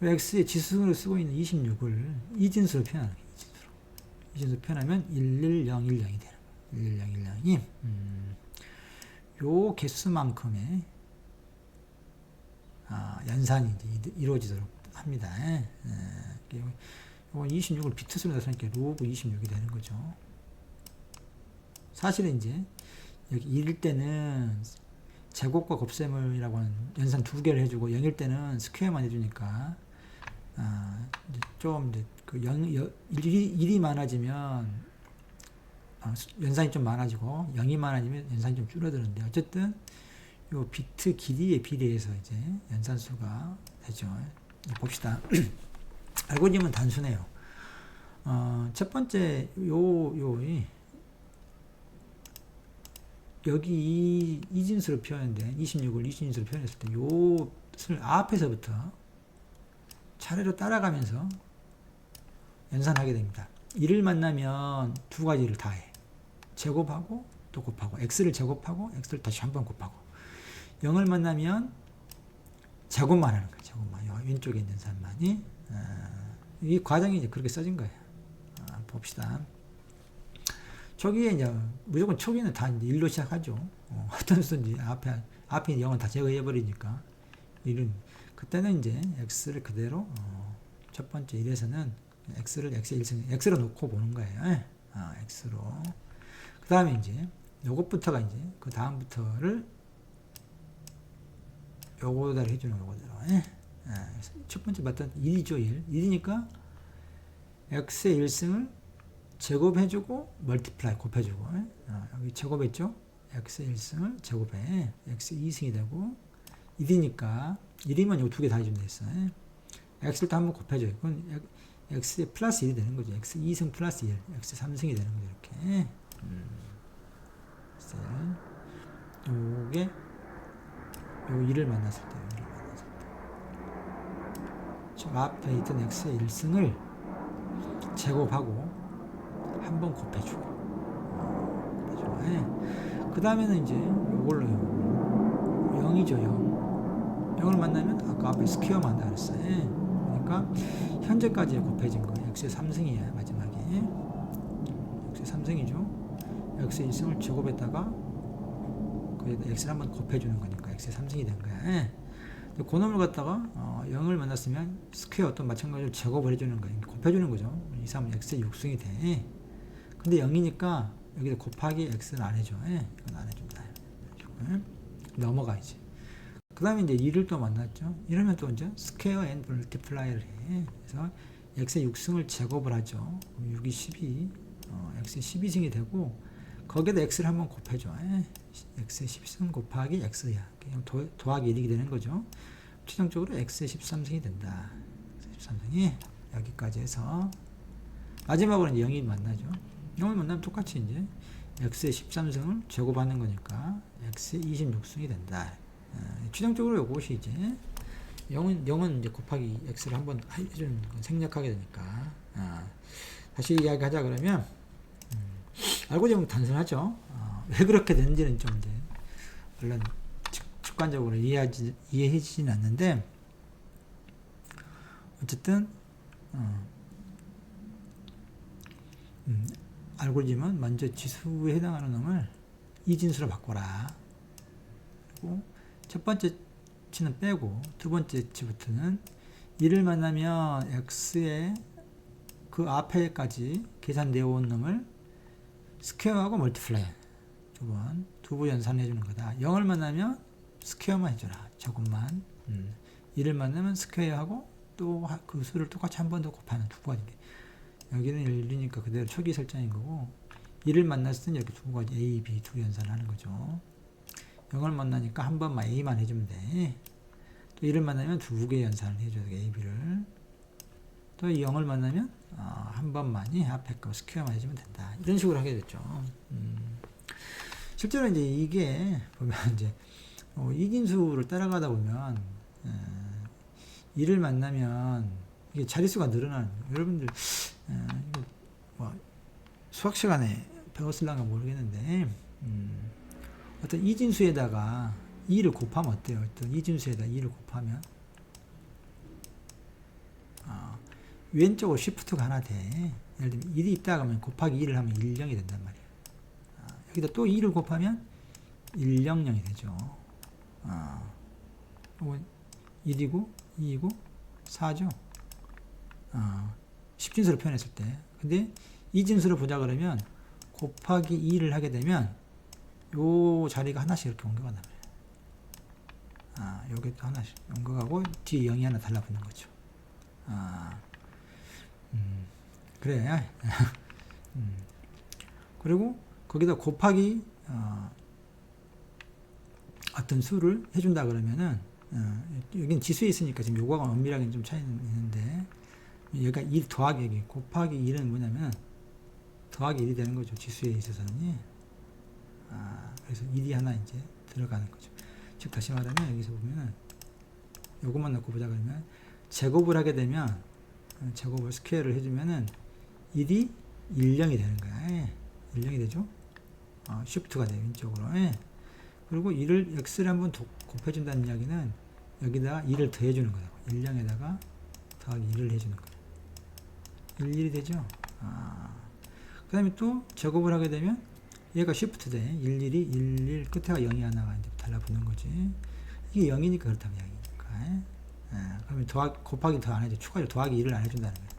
A: x의 지수를 쓰고 있는 26을 이진수로 표현하는 거예요. 이진수로 표현하면 11010이 되는 거예요. 11010이 요 개수만큼의 연산이 이제 이루어지도록 합니다. 요 26을 비트수로 나서니까 로그 26이 되는 거죠. 사실은 이제 여기 1일 때는 제곱과 곱셈이라고 하는 연산 2개를 해주고 0일 때는 스퀘어만 해주니까 이제 좀 이제 그 1이 많아지면 연산이 좀 많아지고 0이 많아지면 연산이 좀 줄어드는데 어쨌든 요 비트 길이에 비례해서 이제 연산수가 되죠. 봅시다. 알고리즘은 단순해요. 첫 번째 여기 이진수로 표현돼 26을 이진수로 표현했을 때 요를 앞에서부터 차례로 따라가면서 연산하게 됩니다. 1을 만나면 두 가지를 다 해. 제곱하고 또 곱하고 x를 제곱하고 x를 다시 한 번 곱하고 0을 만나면 제곱만 하는 거예요. 제곱만 왼쪽에 있는 산만이 이 과정이 이제 그렇게 써진 거예요. 봅시다. 초기에 이제 무조건 초기는 다 이제 1로 시작하죠. 어떤 수든지 앞에 0은 다 제거해 버리니까 그때는 이제 x를 그대로 첫 번째 1에서는 x를 x의 1승 x로 놓고 보는 거예요. x로 그 다음에 이제 요것부터가 이제 그 다음부터를 요거대로 해주는 요거대로. 첫 번째 봤던 1이죠. 1이니까 x의 1승을 제곱해주고 멀티플라이 곱해주고 여기 제곱했죠. x의 1승을 제곱해 x 2승이 되고 1이니까 1이면 요 두 개 다 해주면 되겠어. x를 또 한번 곱해줘요. 그건 x의 플러스 1이 되는 거죠. x 2승 플러스 1 x 3승이 되는 거죠. 이렇게 요게 요 1을 만났을 때 저 앞에 있던 x의 1승을 제곱하고 한번 곱해주고 그 다음에는 이제 요걸로 0이죠. 0을 만나면 아까 앞에 스퀘어 만나 그랬어요. 그러니까 현재까지 곱해진 거예요. x의 3승이에요. 마지막에 x의 3승이죠. x의 1승을 제곱했다가 거기다 x를 한번 곱해주는 거니까 x의 3승이 된 거야. 그놈을 갖다가 0을 만났으면 스퀘어 또 마찬가지로 제곱을 해주는 거예요. 곱해주는 거죠. 2, 3은 x의 6승이 돼. 근데 0이니까 여기다 곱하기 x는 안 해줘. 이건 안 해준다. 넘어가야지. 그 다음에 이제 2를 또 만났죠. 이러면 또 이제 스퀘어 앤 멀티플라이를 해. 그래서 x의 6승을 제곱을 하죠. 6이 12, x의 12승이 되고 거기에다 x를 한번 곱해줘. x의 12승 곱하기 x야. 더하기 1이 되는 거죠. 최종적으로 x의 13승이 된다. 13승이 여기까지 해서 마지막으로 이제 0이 만나죠. 0을 만나면 똑같이 이제 x의 13승을 제곱하는 거니까 x의 26승이 된다. 최종적으로 이것이 이제 0은 이제 곱하기 x를 한번 해주는 건 생략하게 되니까. 다시 이야기하자 그러면 알고리즘은 단순하죠. 왜 그렇게 되는지는 좀 이제 물론 직관적으로 이해해지진 않는데 어쨌든 알고리즘은 먼저 지수에 해당하는 놈을 이진수로 바꿔라. 그리고 첫 번째 치는 빼고 두 번째 치부터는 1을 만나면 x의 그 앞에까지 계산되어 온 놈을 스퀘어하고 멀티플라이 두부 연산해 주는 거다. 0을 만나면 스퀘어만 해줘라. 저것만. 1을 만나면 스퀘어하고 또 그 수를 똑같이 한 번 더 곱하는 두 가지. 여기는 1이니까 그대로 초기 설정인 거고 1을 만났을 때는 이렇게 두 가지 A, B 두 연산을 하는 거죠. 0을 만나니까 한 번만 A만 해주면 돼. 또 1을 만나면 두 개 연산을 해줘야 돼. A, B를. 또 0을 만나면 한 번만이 앞에 거 스퀘어만 해주면 된다. 이런 식으로 하게 됐죠. 실제로 이제 이게 보면 이제 이긴수를 따라가다 보면 1을 만나면 이게 자릿수가 늘어나는 거예요. 여러분들 이거 뭐 수학 시간에 배웠을랑가 모르겠는데 어떤 이진수에다가 2를 곱하면 어때요? 어떤 이진수에다 2를 곱하면 왼쪽으로 시프트가 하나 돼. 예를 들면 1이 있다가 하면 곱하기 2를 하면 1, 0이 된단 말이에요. 여기다 또 2를 곱하면 1, 0, 0이 되죠. 1이고 2이고 4죠. 10진수로 표현했을 때. 근데 이진수로 보자 그러면 곱하기 2를 하게 되면 요 자리가 하나씩 이렇게 옮겨간단 말이에요. 여기 또 하나씩 옮겨가고 뒤에 0이 하나 달라붙는 거죠. 그래. 그리고 거기다 곱하기 어떤 수를 해준다 그러면은 여긴 지수에 있으니까 지금 요거가 엄밀하게 좀 차이는 있는데 여기가 1 더하기 여기 곱하기 1은 뭐냐면 더하기 1이 되는 거죠. 지수에 있어서는. 그래서 1이 하나 이제 들어가는 거죠. 즉 다시 말하면 여기서 보면은 요것만 넣고 보자 그러면 제곱을 하게 되면 제곱을 스퀘어를 해주면은 1이 1, 0이 되는 거야. 1, 0이 되죠. 쉬프트가 돼요. 왼쪽으로. 그리고 1을 x를 한번 곱해준다는 이야기는 여기다가 2를 더해주는 거예요. 1, 0에다가 더하기 1을 해주는 거예요. 1, 1이 되죠. 그 다음에 또 제곱을 하게 되면 얘가 쉬프트 돼. 1, 1이 1, 1 끝에가 0이 하나가 이제 달라붙는 거지. 이게 0이니까 그렇다고 이야기니까. 그러면 곱하기 더 안 해줘. 추가로 더하기 1을 안 해준다는 거예요.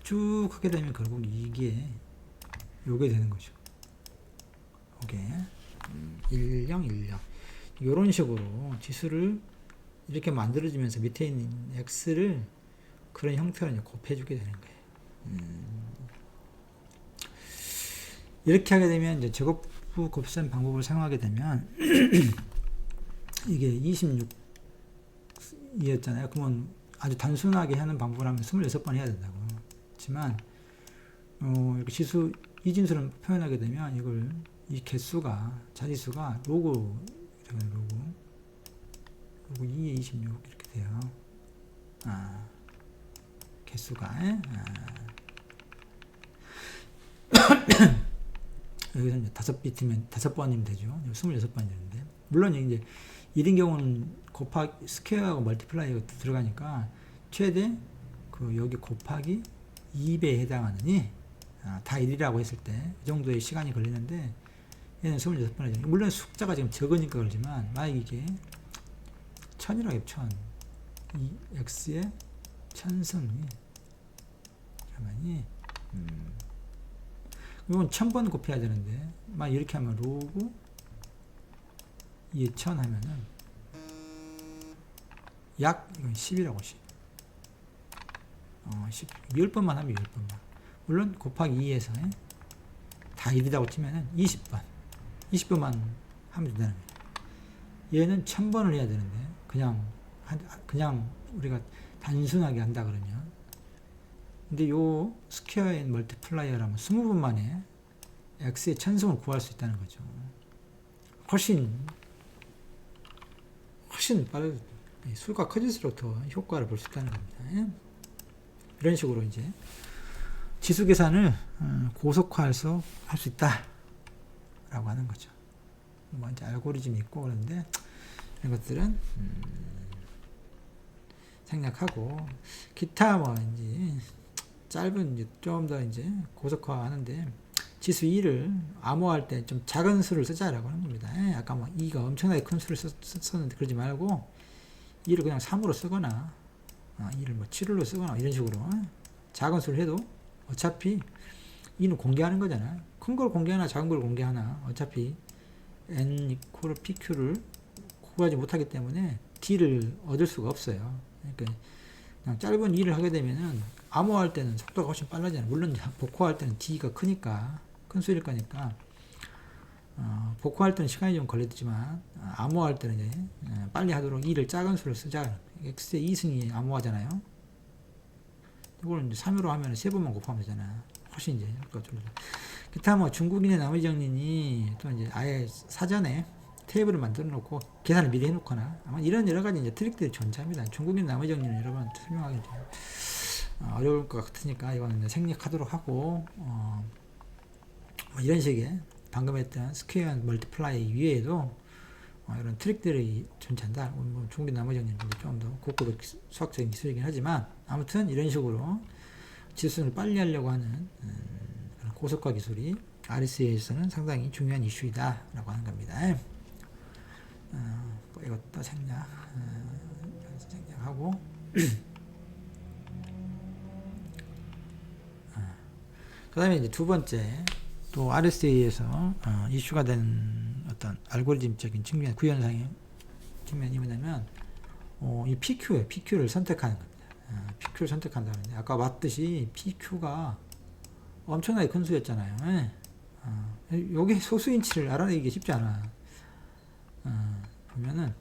A: 쭉 하게 되면 결국 이게 요게 되는 거죠. 요게 1, 0, 1, 0 요런 식으로 지수를 이렇게 만들어주면서 밑에 있는 x를 그런 형태로 이제 곱해주게 되는 거예요. 이렇게 하게 되면 이제 제곱부 곱셈 방법을 사용하게 되면 이게 26이었잖아요. 그러면 아주 단순하게 하는 방법을 하면 26번 해야 된다고. 하지만 이렇게 지수 이진수를 표현하게 되면 이걸 이 개수가 자릿수가 로그 2에 26 이렇게 돼요. 개수가 여기서 이제 5비트면 5번이면 되죠. 26번이 되는데 물론 이제 1인 경우는 곱하기 스퀘어하고 멀티플라이가 들어가니까 최대 여기 곱하기 2배에 해당하느니 다 1이라고 했을 때 이 정도의 시간이 걸리는데 얘는 26번 하죠. 물론 숫자가 지금 적으니까 그러지만 만약 이게 1000이라고 해요. 1000 이 x의 1000승이 잠깐만요. 이건 1000번 곱해야 되는데 막 이렇게 하면 로그 2에 1000 하면은 약 이건 10이라고 10 10번만 하면 10번만 물론 곱하기 2에서 다 1이라고 치면은 20번만 하면 된다는 거예요. 얘는 1000번을 해야 되는데 그냥 그냥 우리가 단순하게 한다 그러면. 근데 요 스퀘어 앤 멀티플라이어라면 20분 만에 x의 천성을 구할 수 있다는 거죠. 훨씬 빠르, 수가 커질수록 더 효과를 볼 수 있다는 겁니다. 이런 식으로 이제 지수 계산을 고속화할 수 있다 라고 하는 거죠. 뭐 이제 알고리즘이 있고 그런데 이런 것들은 생략하고, 기타 뭐 이제 짧은 이제 좀 더 이제 고속화하는데 지수 2를 암호할 때 좀 작은 수를 쓰자라고 하는 겁니다. 아까 뭐 2가 엄청나게 큰 수를 썼는데 그러지 말고 2를 그냥 3으로 쓰거나 2를 뭐 7로 쓰거나 이런 식으로 작은 수를 해도 어차피 2는 공개하는 거잖아. 큰 걸 공개하나 작은 걸 공개하나 어차피 n 이퀄 pq를 구하지 못하기 때문에 d를 얻을 수가 없어요. 그러니까 그냥 짧은 2를 하게 되면은 암호할 때는 속도가 훨씬 빨라지잖아요. 물론 복호할 때는 d가 크니까 큰 수일 거니까 복호할 때는 시간이 좀 걸리지만 암호할 때는 이제 빨리 하도록 2를 작은 수를 쓰자. x의 2승이 암호하잖아요. 이걸 이제 3으로 하면 3번만 곱하면 되잖아. 훨씬 이제 효과적으로. 기타 뭐 중국인의 나머지 정리니 또 이제 아예 사전에 테이블을 만들어 놓고 계산을 미리 해 놓거나 아마 이런 여러 가지 이제 트릭들이 존재합니다. 중국인 나머지 정리는 여러분한테 설명하기 좀 어려울 것 같으니까 이거는 생략하도록 하고 뭐 이런 식의 방금 했던 스퀘어 멀티플라이 위에도 이런 트릭들이 존재한다. 뭐 중국인 나머지 정리는 좀 더 고급의 수학적인 기술이긴 하지만 아무튼 이런 식으로 지수를 빨리 하려고 하는 고속화 기술이 RSA에서는 상당히 중요한 이슈이다 라고 하는 겁니다. 뭐 이것도 생략하고 그 다음에 이제 두 번째 또 RSA에서 이슈가 된 어떤 알고리즘적인 측면, 구현상의 측면이 뭐냐면 이 PQ를 선택하는 겁니다. PQ를 선택한다는데 아까 봤듯이 PQ가 엄청나게 큰 수였잖아요. 요게 소수인치를 알아내기 쉽지 않아. 보면은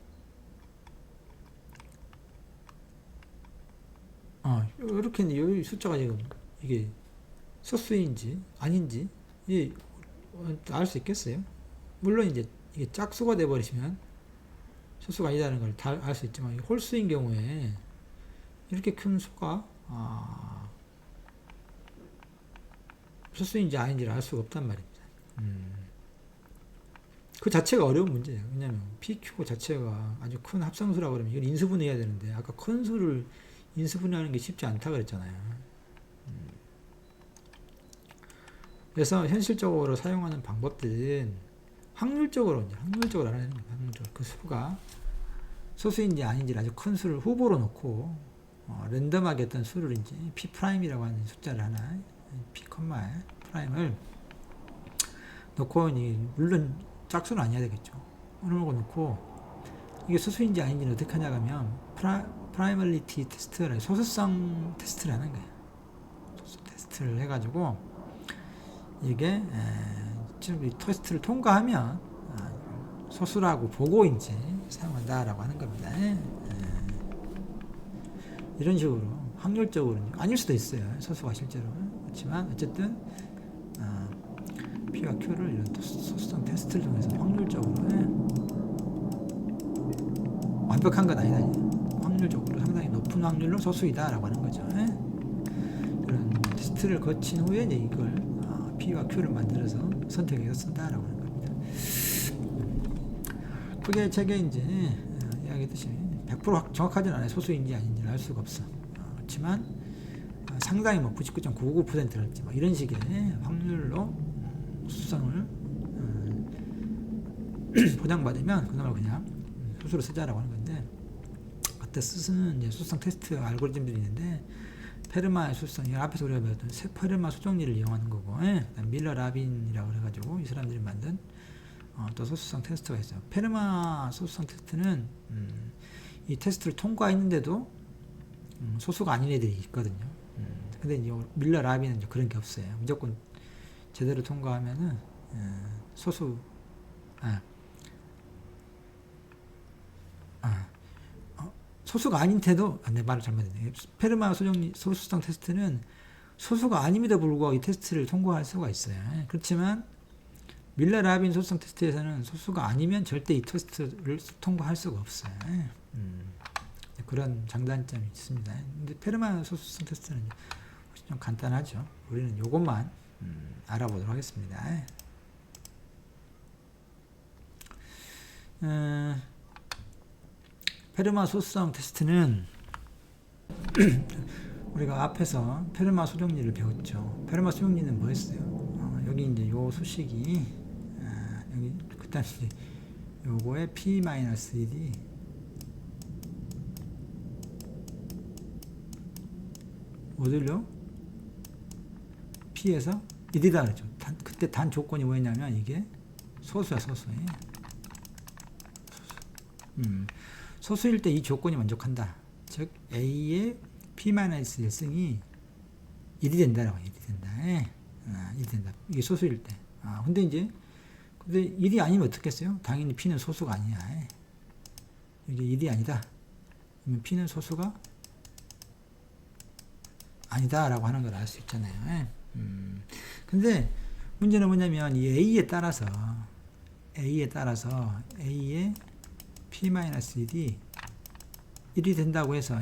A: 이렇게 이 숫자가 지금 이게 소수인지 아닌지 알 수 있겠어요? 물론 이제 이게 짝수가 돼 버리시면 소수가 아니다는 걸 다 알 수 있지만 홀수인 경우에 이렇게 큰 수가 소수인지 아닌지를 알 수가 없단 말입니다. 그 자체가 어려운 문제예요. 왜냐면 PQ 자체가 아주 큰 합성수라고 그러면 이걸 인수분해해야 되는데 아까 큰 수를 인수분해하는 게 쉽지 않다 그랬잖아요. 그래서 현실적으로 사용하는 방법들은 확률적으로 알아내는 거예요. 확률적으로 그 수가 소수인지 아닌지를 아주 큰 수를 후보로 놓고 랜덤하게 어떤 수를 이제 p 프라임이라고 하는 숫자를 하나 p 프라임을 놓고 물론 짝수는 아니어야 되겠죠. 어느 거 놓고 이게 소수인지 아닌지는 어떻게 하냐 하면 프라이멀리티 테스트를 소수성 테스트를 하는 거예요. 소수 테스트를 해가지고 이게 지금 이 테스트를 통과하면 소수라고 보고 이제 사용한다라고 하는 겁니다. 이런 식으로 확률적으로 아닐 수도 있어요. 소수가 실제로 그렇지만 어쨌든 P와 Q를 이런 소수성 테스트를 통해서 확률적으로 완벽한 건 아니다. 확률적으로 상당히 높은 확률로 소수이다라고 하는 거죠. 이런 테스트를 거친 후에 이제 이걸 P와 Q를 만들어서 선택해서 쓴다라고 하는 겁니다. 그게 제게 이제 이야기했듯이 100% 정확하지는 않아요. 소수인지 아닌지를 알 수가 없어. 그렇지만 상당히 뭐 99.99%랄지 뭐 이런 식의 확률로 수성을 보장받으면 그놈을 그냥 수수로 쓰자라고 하는 건데, 그때 쓰는 이제 수성 테스트 알고리즘들이 있는데 페르마의 수성, 이건 앞에서 우리가 배웠던 페르마 수정리를 이용하는 거고, 밀러 라빈이라고 해가지고 이 사람들이 만든 또 소수성 테스트가 있어요. 페르마 소수성 테스트는 이 테스트를 통과했는데도 소수가 아닌 애들이 있거든요. 근데 이제 밀러 라빈은 이제 그런 게 없어요. 무조건 제대로 통과하면은 소수가 아닌 태도, 내 말을 잘못했네. 페르마 소수성 테스트는 소수가 아님에도 불구하고 이 테스트를 통과할 수가 있어요. 그렇지만 밀러 라빈 소수성 테스트에서는 소수가 아니면 절대 이 테스트를 통과할 수가 없어요. 그런 장단점이 있습니다. 근데 페르마 소수성 테스트는 좀 간단하죠. 우리는 요것만 알아보도록 하겠습니다. 페르마 소수성 테스트는 우리가 앞에서 페르마 소정리를 배웠죠. 페르마 소정리는 뭐였어요? 여기 이제 요 수식이 여기 그다음 이제 요거에 p-1이 어디로? p에서 1이다 그랬죠. 그때 단 조건이 뭐였냐면 이게 소수야, 소수. 소수일 때 이 조건이 만족한다. 즉 a의 p-1승이 1이 된다라고. 1이 된다. 1이 된다. 이게 소수일 때. 근데 1이 아니면 어떻겠어요? 당연히 p는 소수가 아니야. 이게 1이 아니다. 그러면 p는 소수가 아니다라고 하는 걸 알 수 있잖아요. 근데 문제는 뭐냐면 이 a에 따라서 a의 p-1이 1이 된다고 해서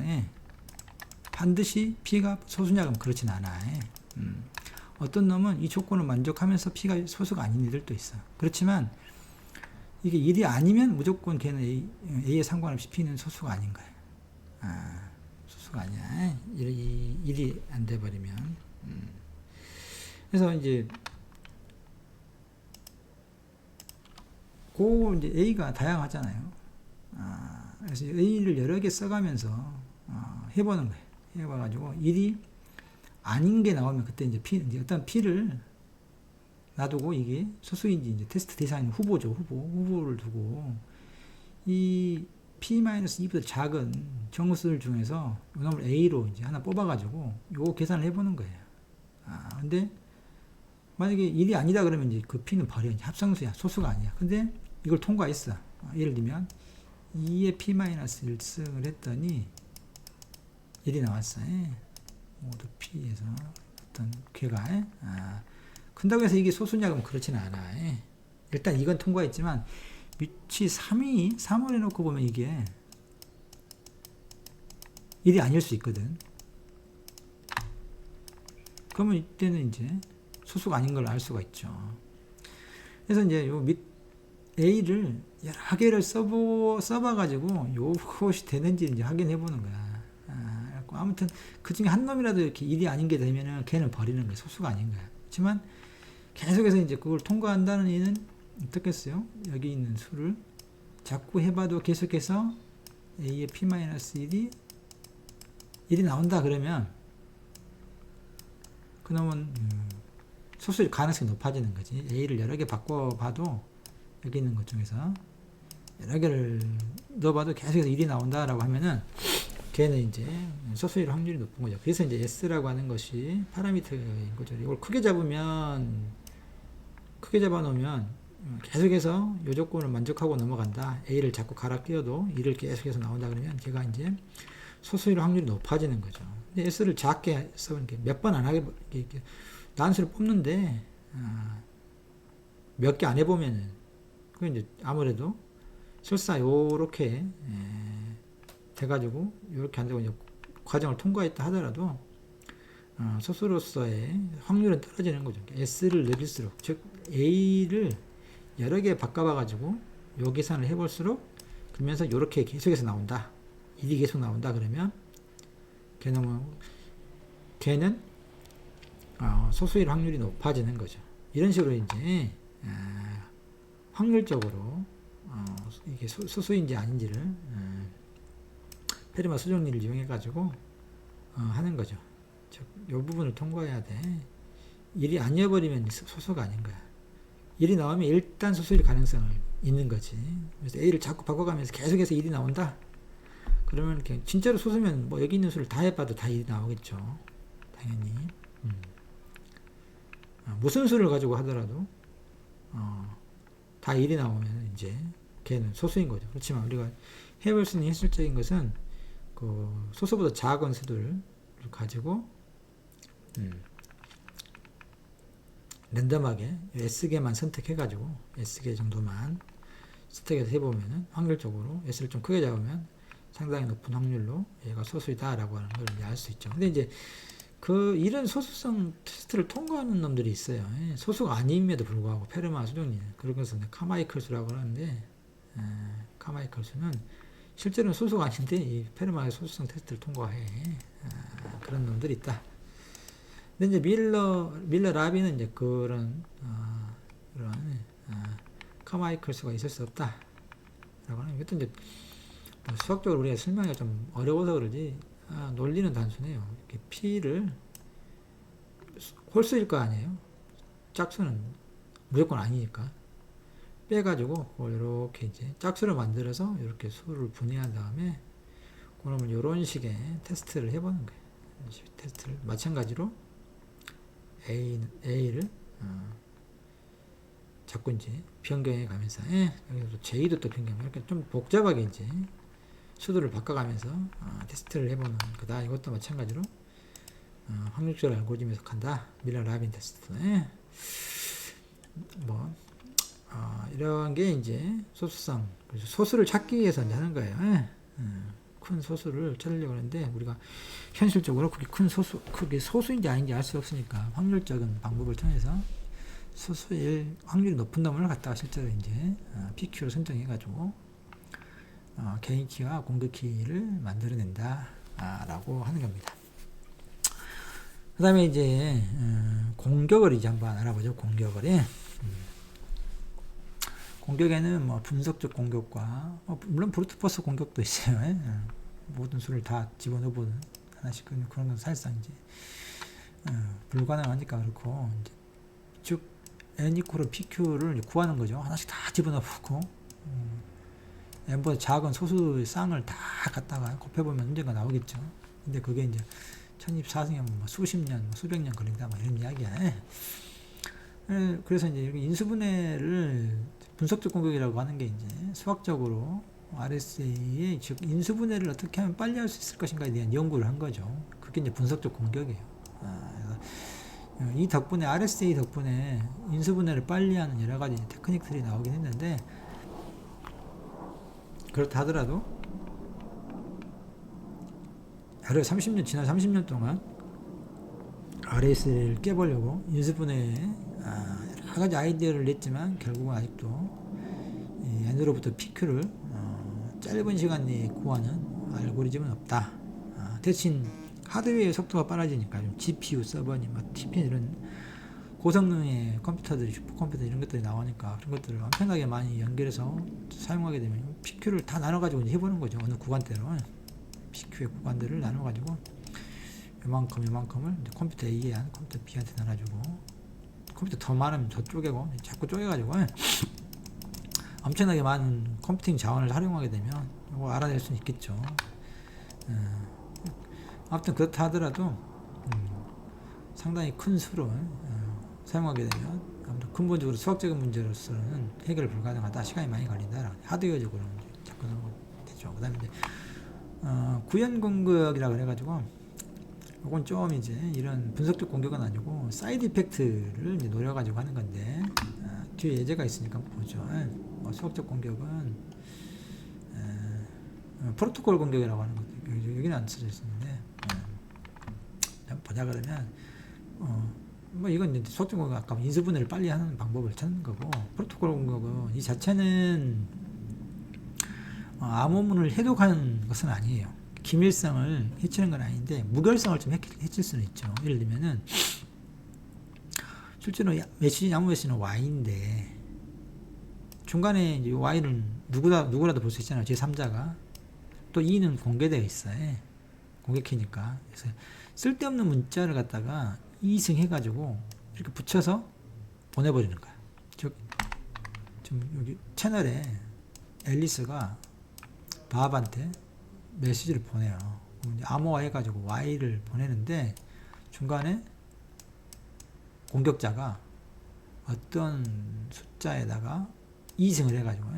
A: 반드시 p가 소수냐 그럼 그렇진 않아. 어떤 놈은 이 조건을 만족하면서 p가 소수가 아닌 애들도 있어. 그렇지만 이게 1이 아니면 무조건 걔는 a에 상관없이 p는 소수가 아닌 거야. 소수가 아니야. 1이 안 돼버리면. 그래서 이제 이제 a가 다양하잖아요. 그래서 a를 여러 개 써가면서 해보는 거예요. 해봐가지고 1이 아닌 게 나오면 그때 이제 이제 어떤 p를 놔두고 이게 소수인지 이제 테스트 대상인 후보죠. 후보를 두고 이 p-2보다 작은 정수들 중에서 이 놈을 a로 이제 하나 뽑아가지고 요 계산을 해보는 거예요. 근데 만약에 1이 아니다 그러면 이제 그 p는 버려. 이제 합성수야. 소수가 아니야. 근데 이걸 통과했어. 예를 들면 2의 p-1승을 했더니 1이 나왔어요. 모두 p에서 어떤 괴가 큰다고 해서 이게 소수냐 그러면 그렇지는 않아. 일단 이건 통과했지만 위치 3을 해놓고 보면 이게 1이 아닐 수 있거든. 그러면 이때는 이제 소수가 아닌 걸 알 수가 있죠. 그래서 이제 요 A를 여러 개를 써봐가지고 요것이 되는지 이제 확인해 보는 거야. 아무튼 그 중에 한 놈이라도 이렇게 1이 아닌 게 되면은 걔는 버리는 거야. 소수가 아닌 거야. 그렇지만 계속해서 이제 그걸 통과한다는 얘는 어떻겠어요? 여기 있는 수를 자꾸 해봐도 계속해서 A의 p-1이 1이 나온다 그러면 그놈은 소수일 가능성이 높아지는 거지. A를 여러 개 바꿔봐도 여기 있는 것 중에서 여러 개를 넣어봐도 계속해서 1이 나온다라고 하면은 걔는 이제 소수일 확률이 높은 거죠. 그래서 이제 S라고 하는 것이 파라미터인 거죠. 이걸 크게 잡아놓으면 계속해서 요 조건을 만족하고 넘어간다. A를 자꾸 갈아 끼워도 1을 계속해서 나온다 그러면 걔가 이제 소수일 확률이 높아지는 거죠. 근데 S를 작게 써보는 게 몇 번 안 하게 이렇게 난수를 뽑는데 몇 개 안 해보면은 그 이제 아무래도 설사 요렇게 돼가지고 요렇게 한다고 이제 과정을 통과했다 하더라도 소수로서의 확률은 떨어지는 거죠. S를 늘릴수록 즉 A를 여러 개 바꿔봐가지고 요 계산을 해볼수록 그러면서 요렇게 계속해서 나온다. 1이 계속 나온다 그러면 걔는 소수일 확률이 높아지는 거죠. 이런 식으로 이제 확률적으로 이게 소수인지 아닌지를 페르마 수정리를 이용해 가지고 하는 거죠. 즉, 이 부분을 통과해야 돼. 1이 아니어버리면 소수가 아닌 거야. 1이 나오면 일단 소수일 가능성을 있는 거지. 그래서 A를 자꾸 바꿔가면서 계속해서 1이 나온다. 그러면 진짜로 소수면 뭐 여기 있는 수를 다 해봐도 다 1이 나오겠죠. 당연히. 무슨 수를 가지고 하더라도 다 1이 나오면 이제 걔는 소수인 거죠. 그렇지만 우리가 해볼 수 있는 현실적인 것은 그 소수보다 작은 수들을 가지고 랜덤하게 S개만 선택해가지고 S개 정도만 선택해서 해보면은 확률적으로 S를 좀 크게 잡으면 상당히 높은 확률로 얘가 소수이다 라고 하는 걸 알 수 있죠. 근데 이제 이런 소수성 테스트를 통과하는 놈들이 있어요. 소수가 아님에도 불구하고 페르마 수정리 그런 것을 카마이클 수라고 하는데, 카마이클 수는 실제로는 소수가 아닌데 이 페르마의 소수성 테스트를 통과해. 그런 놈들이 있다. 근데 이제 밀러 라비는 이제 그런 카마이클 수가 있을 수 없다 라고 하는 것도 이제 수학적으로 우리가 설명하기가 좀 어려워서 그러지, 논리는 단순해요. 이렇게 P를 홀수일 거 아니에요. 짝수는 무조건 아니니까 빼가지고 이렇게 이제 짝수를 만들어서 이렇게 수를 분해한 다음에 그러면 이런 식의 테스트를 해보는 거예요. 테스트를 마찬가지로 A를 자꾸 이제 변경해 가면서, 여기서 J도 또 변경, 이렇게 좀 복잡하게 이제 수도를 바꿔가면서 테스트를 해보는 거다. 이것도 마찬가지로 확률적 알고리즘에 속한다. 밀러 라빈 테스트. 이런 게 이제 소수성, 소수를 찾기 위해서 이제 하는 거예요. 큰 소수를 찾으려고 하는데 우리가 현실적으로 그게 소수인지 아닌지 알 수 없으니까 확률적인 방법을 통해서 소수일 확률이 높은 놈을 갖다가 실제로 이제 PQ를 선정해가지고 개인 키와 공급 키를 만들어낸다 라고 하는 겁니다. 그 다음에 이제 공격을 이제 한번 알아보죠. 공격에는 뭐 분석적 공격과 물론 브루트포스 공격도 있어요. 모든 수를 다 집어넣어보는 하나씩 그런 건 사실상 이제 불가능하니까 그렇고, 이제 쭉 n 이퀄 pq를 구하는 거죠. 하나씩 다 집어넣고 n보다 작은 소수의 쌍을 다 갖다가 곱해보면 문제가 나오겠죠. 근데 그게 이제 1024승이면 뭐 수십 년, 수백 년 걸린다, 뭐 이런 이야기야. 그래서 이제 인수분해를 분석적 공격이라고 하는 게 이제 수학적으로 RSA의 즉 인수분해를 어떻게 하면 빨리 할 수 있을 것인가에 대한 연구를 한 거죠. 그게 이제 분석적 공격이에요. 이 덕분에 RSA 덕분에 인수분해를 빨리 하는 여러 가지 테크닉들이 나오긴 했는데, 그렇다 하더라도 하루 30년 지난 30년 동안 RSA를 깨보려고 인수분해에 여러 가지 아이디어를 냈지만 결국은 아직도 n으로부터 PQ를 짧은 시간 내에 구하는 알고리즘은 없다. 대신 하드웨어의 속도가 빨라지니까 GPU 서버니 TPN 이런 고성능의 컴퓨터들이, 슈퍼컴퓨터 이런 것들이 나오니까 그런 것들을 엄청나게 많이 연결해서 사용하게 되면 PQ를 다 나눠가지고 해보는 거죠. 어느 구간대로 PQ의 구간들을 나눠가지고 요만큼을 컴퓨터 A에 컴퓨터 B한테 나눠주고, 컴퓨터 더 많으면 더 쪼개고 자꾸 쪼개가지고 엄청나게 많은 컴퓨팅 자원을 활용하게 되면 이거 알아낼 수는 있겠죠. 아무튼 그렇다 하더라도 상당히 큰 수를 사용하게 되면 아무튼 근본적으로 수학적인 문제로서는 해결 불가능하다, 시간이 많이 걸린다, 하드웨어적으로는 자꾸 되죠. 그 다음에 이제 구현 공격이라 그래가지고 이건 좀 이제 이런 분석적 공격은 아니고 사이드 이펙트를 이제 노려가지고 하는 건데, 뒤에 예제가 있으니까 보죠. 수학적 공격은 프로토콜 공격이라고 하는 것도 여기는 안 써져 있었는데, 보자 그러면 뭐 이건 이제 수학적 공격 아까 인수분해를 빨리 하는 방법을 찾는 거고, 프로토콜 공격은 이 자체는 암호문을 해독하는 것은 아니에요. 기밀성을 해치는 건 아닌데 무결성을 좀 해칠 수는 있죠. 예를 들면은 실제로 암호 메시지는 Y인데 중간에 이제 Y는 누구라도 볼 수 있잖아요. 제3자가. 또 E는 공개되어 있어요. 공개키니까. 그래서 쓸데없는 문자를 갖다가 이승해가지고 이렇게 붙여서 보내버리는 거야. 즉, 지금 여기 채널에 앨리스가 밥한테 메시지를 보내요. 암호화 해가지고 Y를 보내는데 중간에 공격자가 어떤 숫자에다가 이승을 해가지고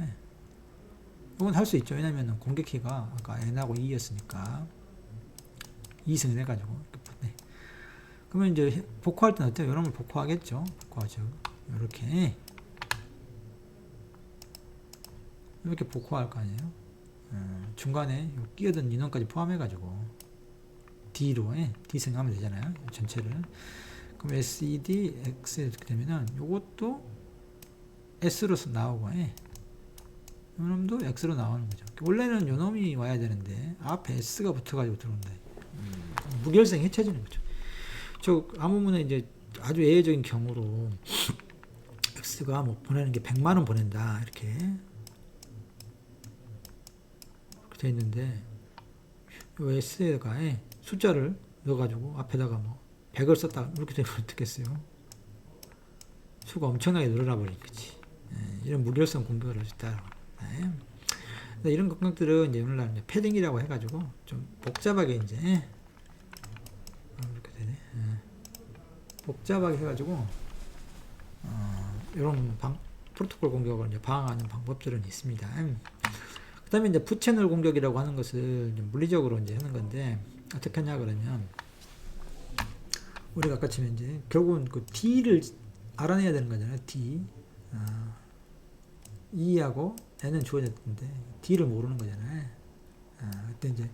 A: 이건 할 수 있죠. 왜냐면 공격키가 아까 n하고 2였으니까 2승을 해가지고. 네. 그러면 이제 복구할 때는 어때요? 이런 걸 복구하겠죠. 복구하죠. 이렇게 복구할 거 아니에요. 중간에 끼어든 인원까지 포함해가지고 D로 D승하면 되잖아요. 전체를. 그럼 SED X 이렇게 되면은 요것도 S로 나오고 요놈도 X로 나오는 거죠. 원래는 요놈이 와야 되는데 앞에 S가 붙어가지고 들어온다. 무결성이 해쳐지는 거죠. 저 아무문에 이제 아주 예외적인 경우로 X가 뭐 보내는 게 100만원 보낸다 이렇게 돼 있는데 요 S에다가 숫자를 넣어가지고 앞에다가 뭐 100을 썼다 이렇게 되면 어떻겠어요? 수가 엄청나게 늘어나 버린 거지. 이런 무결성 공격을 할 수 있다. 이런 공격들은 이제 오늘날 이제 패딩이라고 해가지고 좀 복잡하게 이제 이렇게 되네. 복잡하게 해가지고 이런 프로토콜 공격을 이제 방어하는 방법들은 있습니다. 그 다음에 이제 부채널 공격이라고 하는 것을 이제 물리적으로 이제 하는 건데, 어떻게 하냐 그러면, 우리가 아까 치면 이제, 결국은 그 D를 알아내야 되는 거잖아요. D. E하고 N은 주어졌는데, D를 모르는 거잖아요. 그때 이제,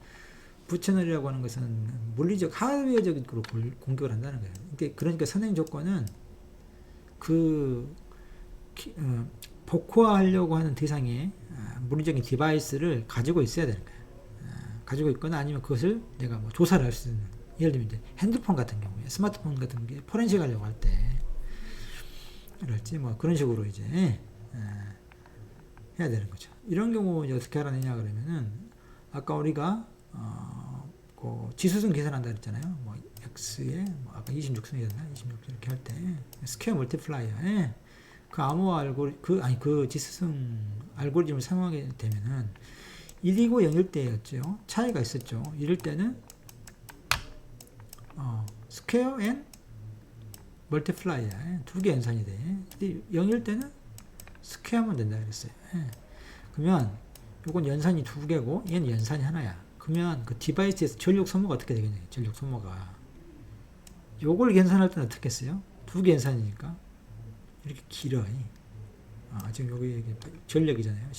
A: 부채널이라고 하는 것은 물리적, 하드웨어적으로 공격을 한다는 거예요. 그러니까 선행 조건은, 복호하려고 하는 대상의 물리적인 디바이스를 가지고 있어야 되는 거예요. 가지고 있거나 아니면 그것을 내가 뭐 조사를 할 수 있는, 예를 들면 이제 핸드폰 같은 경우에, 스마트폰 같은 게 포렌식 하려고 할 때, 그럴지 뭐 그런 식으로 이제 해야 되는 거죠. 이런 경우 이제 어떻게 알아내냐 그러면은, 아까 우리가 그 지수승 계산한다 그랬잖아요. 뭐 x에 뭐 아까 26승이었나? 26 이렇게 할 때 스퀘어 멀티플라이어. 그 암호 그 지수승 알고리즘을 사용하게 되면은 1이고 0일 때였죠. 차이가 있었죠. 이럴 때는 스퀘어 앤 멀티플라이어 두 개 연산이 돼. 근데 0일 때는 스퀘어만 된다 그랬어요. 그러면 요건 연산이 두 개고 얘는 연산이 하나야. 그러면 그 디바이스에서 전력 소모가 어떻게 되겠냐? 전력 소모가 요걸 연산할 때는 어떻게 했어요? 두 개 연산이니까 이렇게 길어. 지금 여기 전력이잖아요.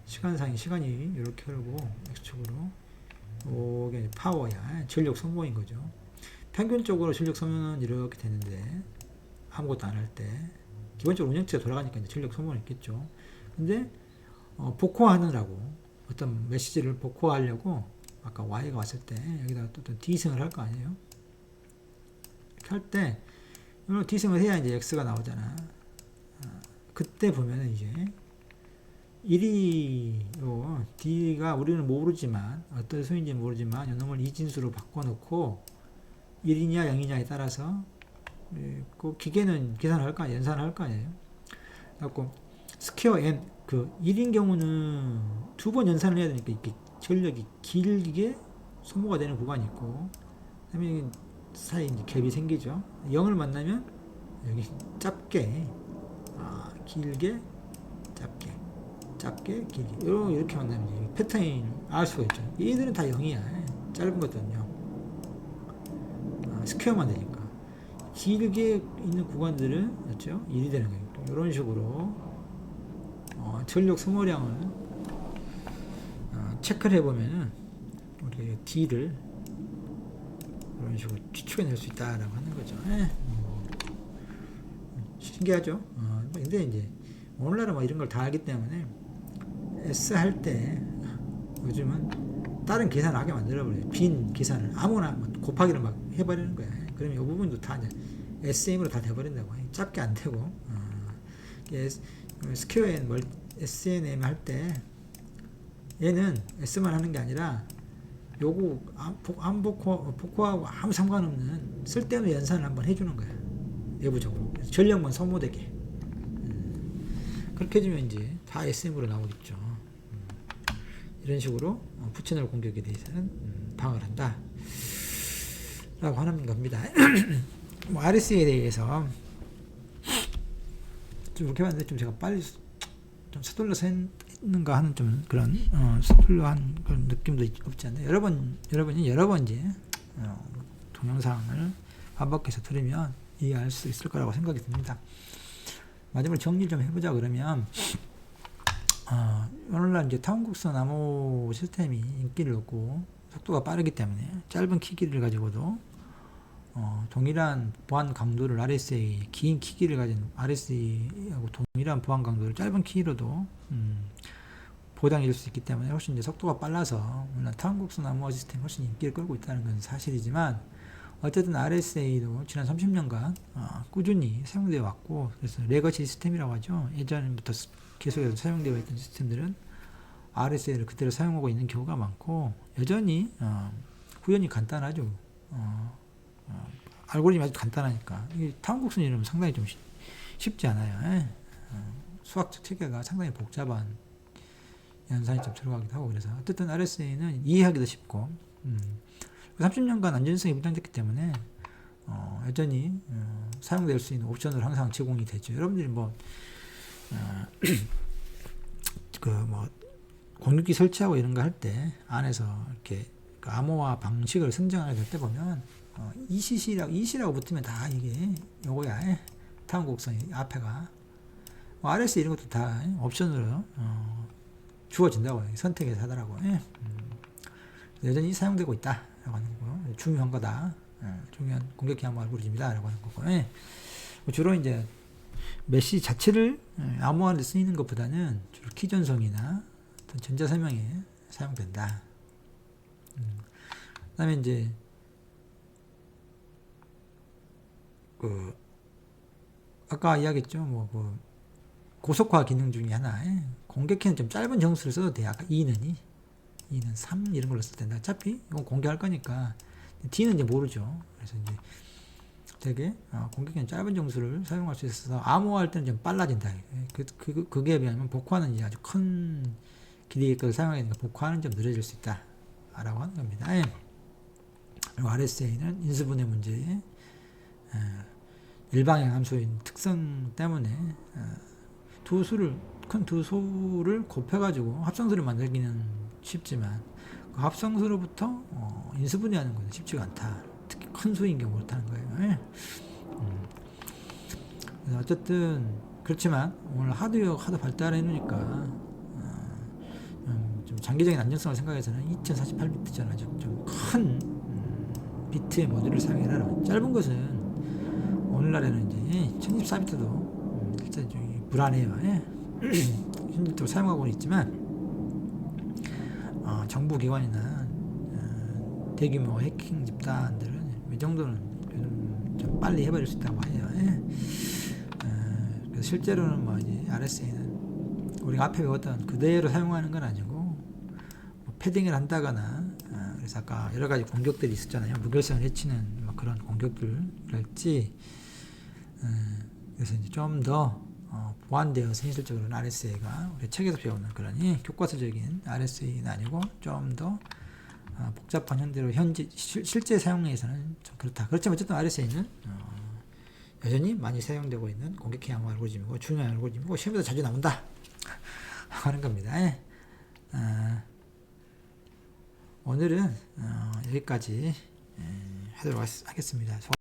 A: 시간상의 시간이 이렇게 흐르고 x축으로 이게 파워야. 전력 소모인 거죠. 평균적으로 전력 소모는 이렇게 되는데 아무것도 안 할 때 기본적으로 운영체가 돌아가니까 이제 전력 소모는 있겠죠. 근데 복호하느라고 어떤 메시지를 복호하려고 아까 Y가 왔을 때 여기다가 또 D승을 할 거 아니에요. 이렇게 할 때 D승을 해야 이제 X가 나오잖아. 그때 보면은 이제 1이 D가 우리는 모르지만 어떤 수인지 모르지만 이놈을 이진수로 바꿔놓고 1이냐 0이냐에 따라서 그 기계는 계산할 거 아니에요. 연산할 거 아니에요. 그래갖고 스퀘어 n 그 1인 경우는 두 번 연산을 해야 되니까 이렇게 전력이 길게 소모가 되는 구간이 있고, 그다음에 사이에 이제 갭이 생기죠. 0을 만나면 여기 짧게 길게 짧게 길게 이렇게 만나면 이제 패턴을 알 수가 있죠. 얘들은 다 0이야. 짧은 것들은 0. 스퀘어만 되니까 길게 있는 구간들은 그렇죠? 1이 되는 거예요. 이런 식으로 전력 소모량을 체크를 해보면은 우리 D를 이런 식으로 추측해낼 수 있다라고 하는 거죠. 신기하죠? 근데 이제 오늘날은 뭐 이런 걸 다 알기 때문에 S 할 때 요즘은 다른 계산을 하게 만들어버려요. 빈 계산을 아무나 곱하기를 막 해버리는 거야. 그러면 이 부분도 다 이제 SM으로 다 돼버린다고. 짧게 안 되고 스퀘어 N SNM 할 때 얘는 S만 하는 게 아니라 요거 복호하고 아무 상관없는 쓸데없는 연산을 한번 해주는 거야. 내부적으로 전력만 소모되게. 그렇게 해주면 이제 다 SM으로 나오겠죠. 이런 식으로 부채널 공격에 대해서는 방어를 한다 라고 하는 겁니다. 뭐 RS에 대해서 좀 이렇게 봤는데 좀 제가 빨리 좀 서둘러서 있는가 하는 좀 그런 섣불한 그런 느낌도 없지 않나요? 여러분이 여러 번 이제 동영상을 반복해서 들으면 이해할 수 있을 거라고 생각이 듭니다. 마지막으로 정리 좀 해보자 그러면 오늘날 이제 타운국선 암호 시스템이 인기를 얻고 속도가 빠르기 때문에 짧은 키기를 가지고도 동일한 보안 강도를 RSA 긴 키기를 가진 RSA하고 동일한 보안 강도를 짧은 키로도 보장해 줄 수 있기 때문에 훨씬 이제 속도가 빨라서 물론 타운국선 암호 시스템이 훨씬 인기를 끌고 있다는 건 사실이지만 어쨌든 RSA도 지난 30년간 꾸준히 사용되어 왔고 그래서 레거시 시스템이라고 하죠. 예전부터 계속해서 사용되어 있던 시스템들은 RSA를 그대로 사용하고 있는 경우가 많고 여전히 구현이 간단하죠. 알고리즘이 아주 간단하니까 이 타운국선 이름은 상당히 좀 쉽지 않아요. 수학적 체계가 상당히 복잡한 연산이 좀 들어가기도 하고 그래서 어쨌든 RSA는 이해하기도 쉽고 30년간 안전성이 보장됐기 때문에 여전히 사용될 수 있는 옵션으로 항상 제공이 되죠. 여러분들이 공유기 설치하고 이런 거 할 때 안에서 이렇게 그 암호화 방식을 선정하게 될 때 보면 ECC라고 붙으면 다 이게 요거야. 타운국선 앞에가 RS 이런 것도 다 옵션으로 주어진다고 선택해서 하더라고. 여전히 사용되고 있다 라고 하는 거고 중요한 거다. 중요한 공격기 암호 알고리즘이다 라고 하는 거고 주로 이제 메시 자체를 암호화를 쓰이는 것보다는 주로 키 전송이나 어떤 전자 설명에 사용된다. 그다음에 이제 아까 이야기했죠. 고속화 기능 중에 하나 공격키는 좀 짧은 정수를 써도 돼. 아까 2는 3 이런 걸로 쓸 텐데 어차피 이건 공개할 거니까 D는 이제 모르죠. 그래서 이제 되게 공격키는 짧은 정수를 사용할 수 있어서 암호화할 때는 좀 빨라진다. 그게 비하면 복화는 이제 아주 큰 길이의 것을 사용하게 되니까 복화는 좀 느려질 수 있다 라고 하는 겁니다. 그리고 RSA는 인수분해 문제에 일방향 함수인 특성 때문에 큰 두 수를 곱해가지고 합성수를 만들기는 쉽지만 그 합성수로부터 인수분해하는 것은 쉽지가 않다. 특히 큰 수인 경우 그렇다는 거예요. 그래서 어쨌든 그렇지만 오늘 하도 발달해 놓으니까 좀 장기적인 안전성을 생각해서는 2048비트잖아. 좀 큰 비트의 모듈을 사용해라. 짧은 것은 오늘날에는 이제 1024비트도 일단 좀 불안해요. 현실적으로 사용하고는 있지만 정부 기관이나 대규모 해킹 집단들은 이 정도는 좀 빨리 해버릴 수 있다고 해요. 그래서 실제로는 이제 RSA는 우리가 앞에 배웠던 그대로 사용하는 건 아니고 패딩을 한다거나 그래서 아까 여러 가지 공격들이 있었잖아요. 무결성을 해치는 그런 공격들랄지 그래서 이제 좀 더 보완되어서 현실적으로는 RSA가 우리 책에서 배우는 그런 교과서적인 RSA는 아니고 좀 더 복잡한 현대로 실제 사용에서는 좀 그렇다. 그렇지만 어쨌든 RSA는 여전히 많이 사용되고 있는 공격기 암호 알고리즘이고 중요한 알고리즘이고 시험에도 자주 나온다 하는 겁니다. 오늘은 여기까지 하도록 하겠습니다.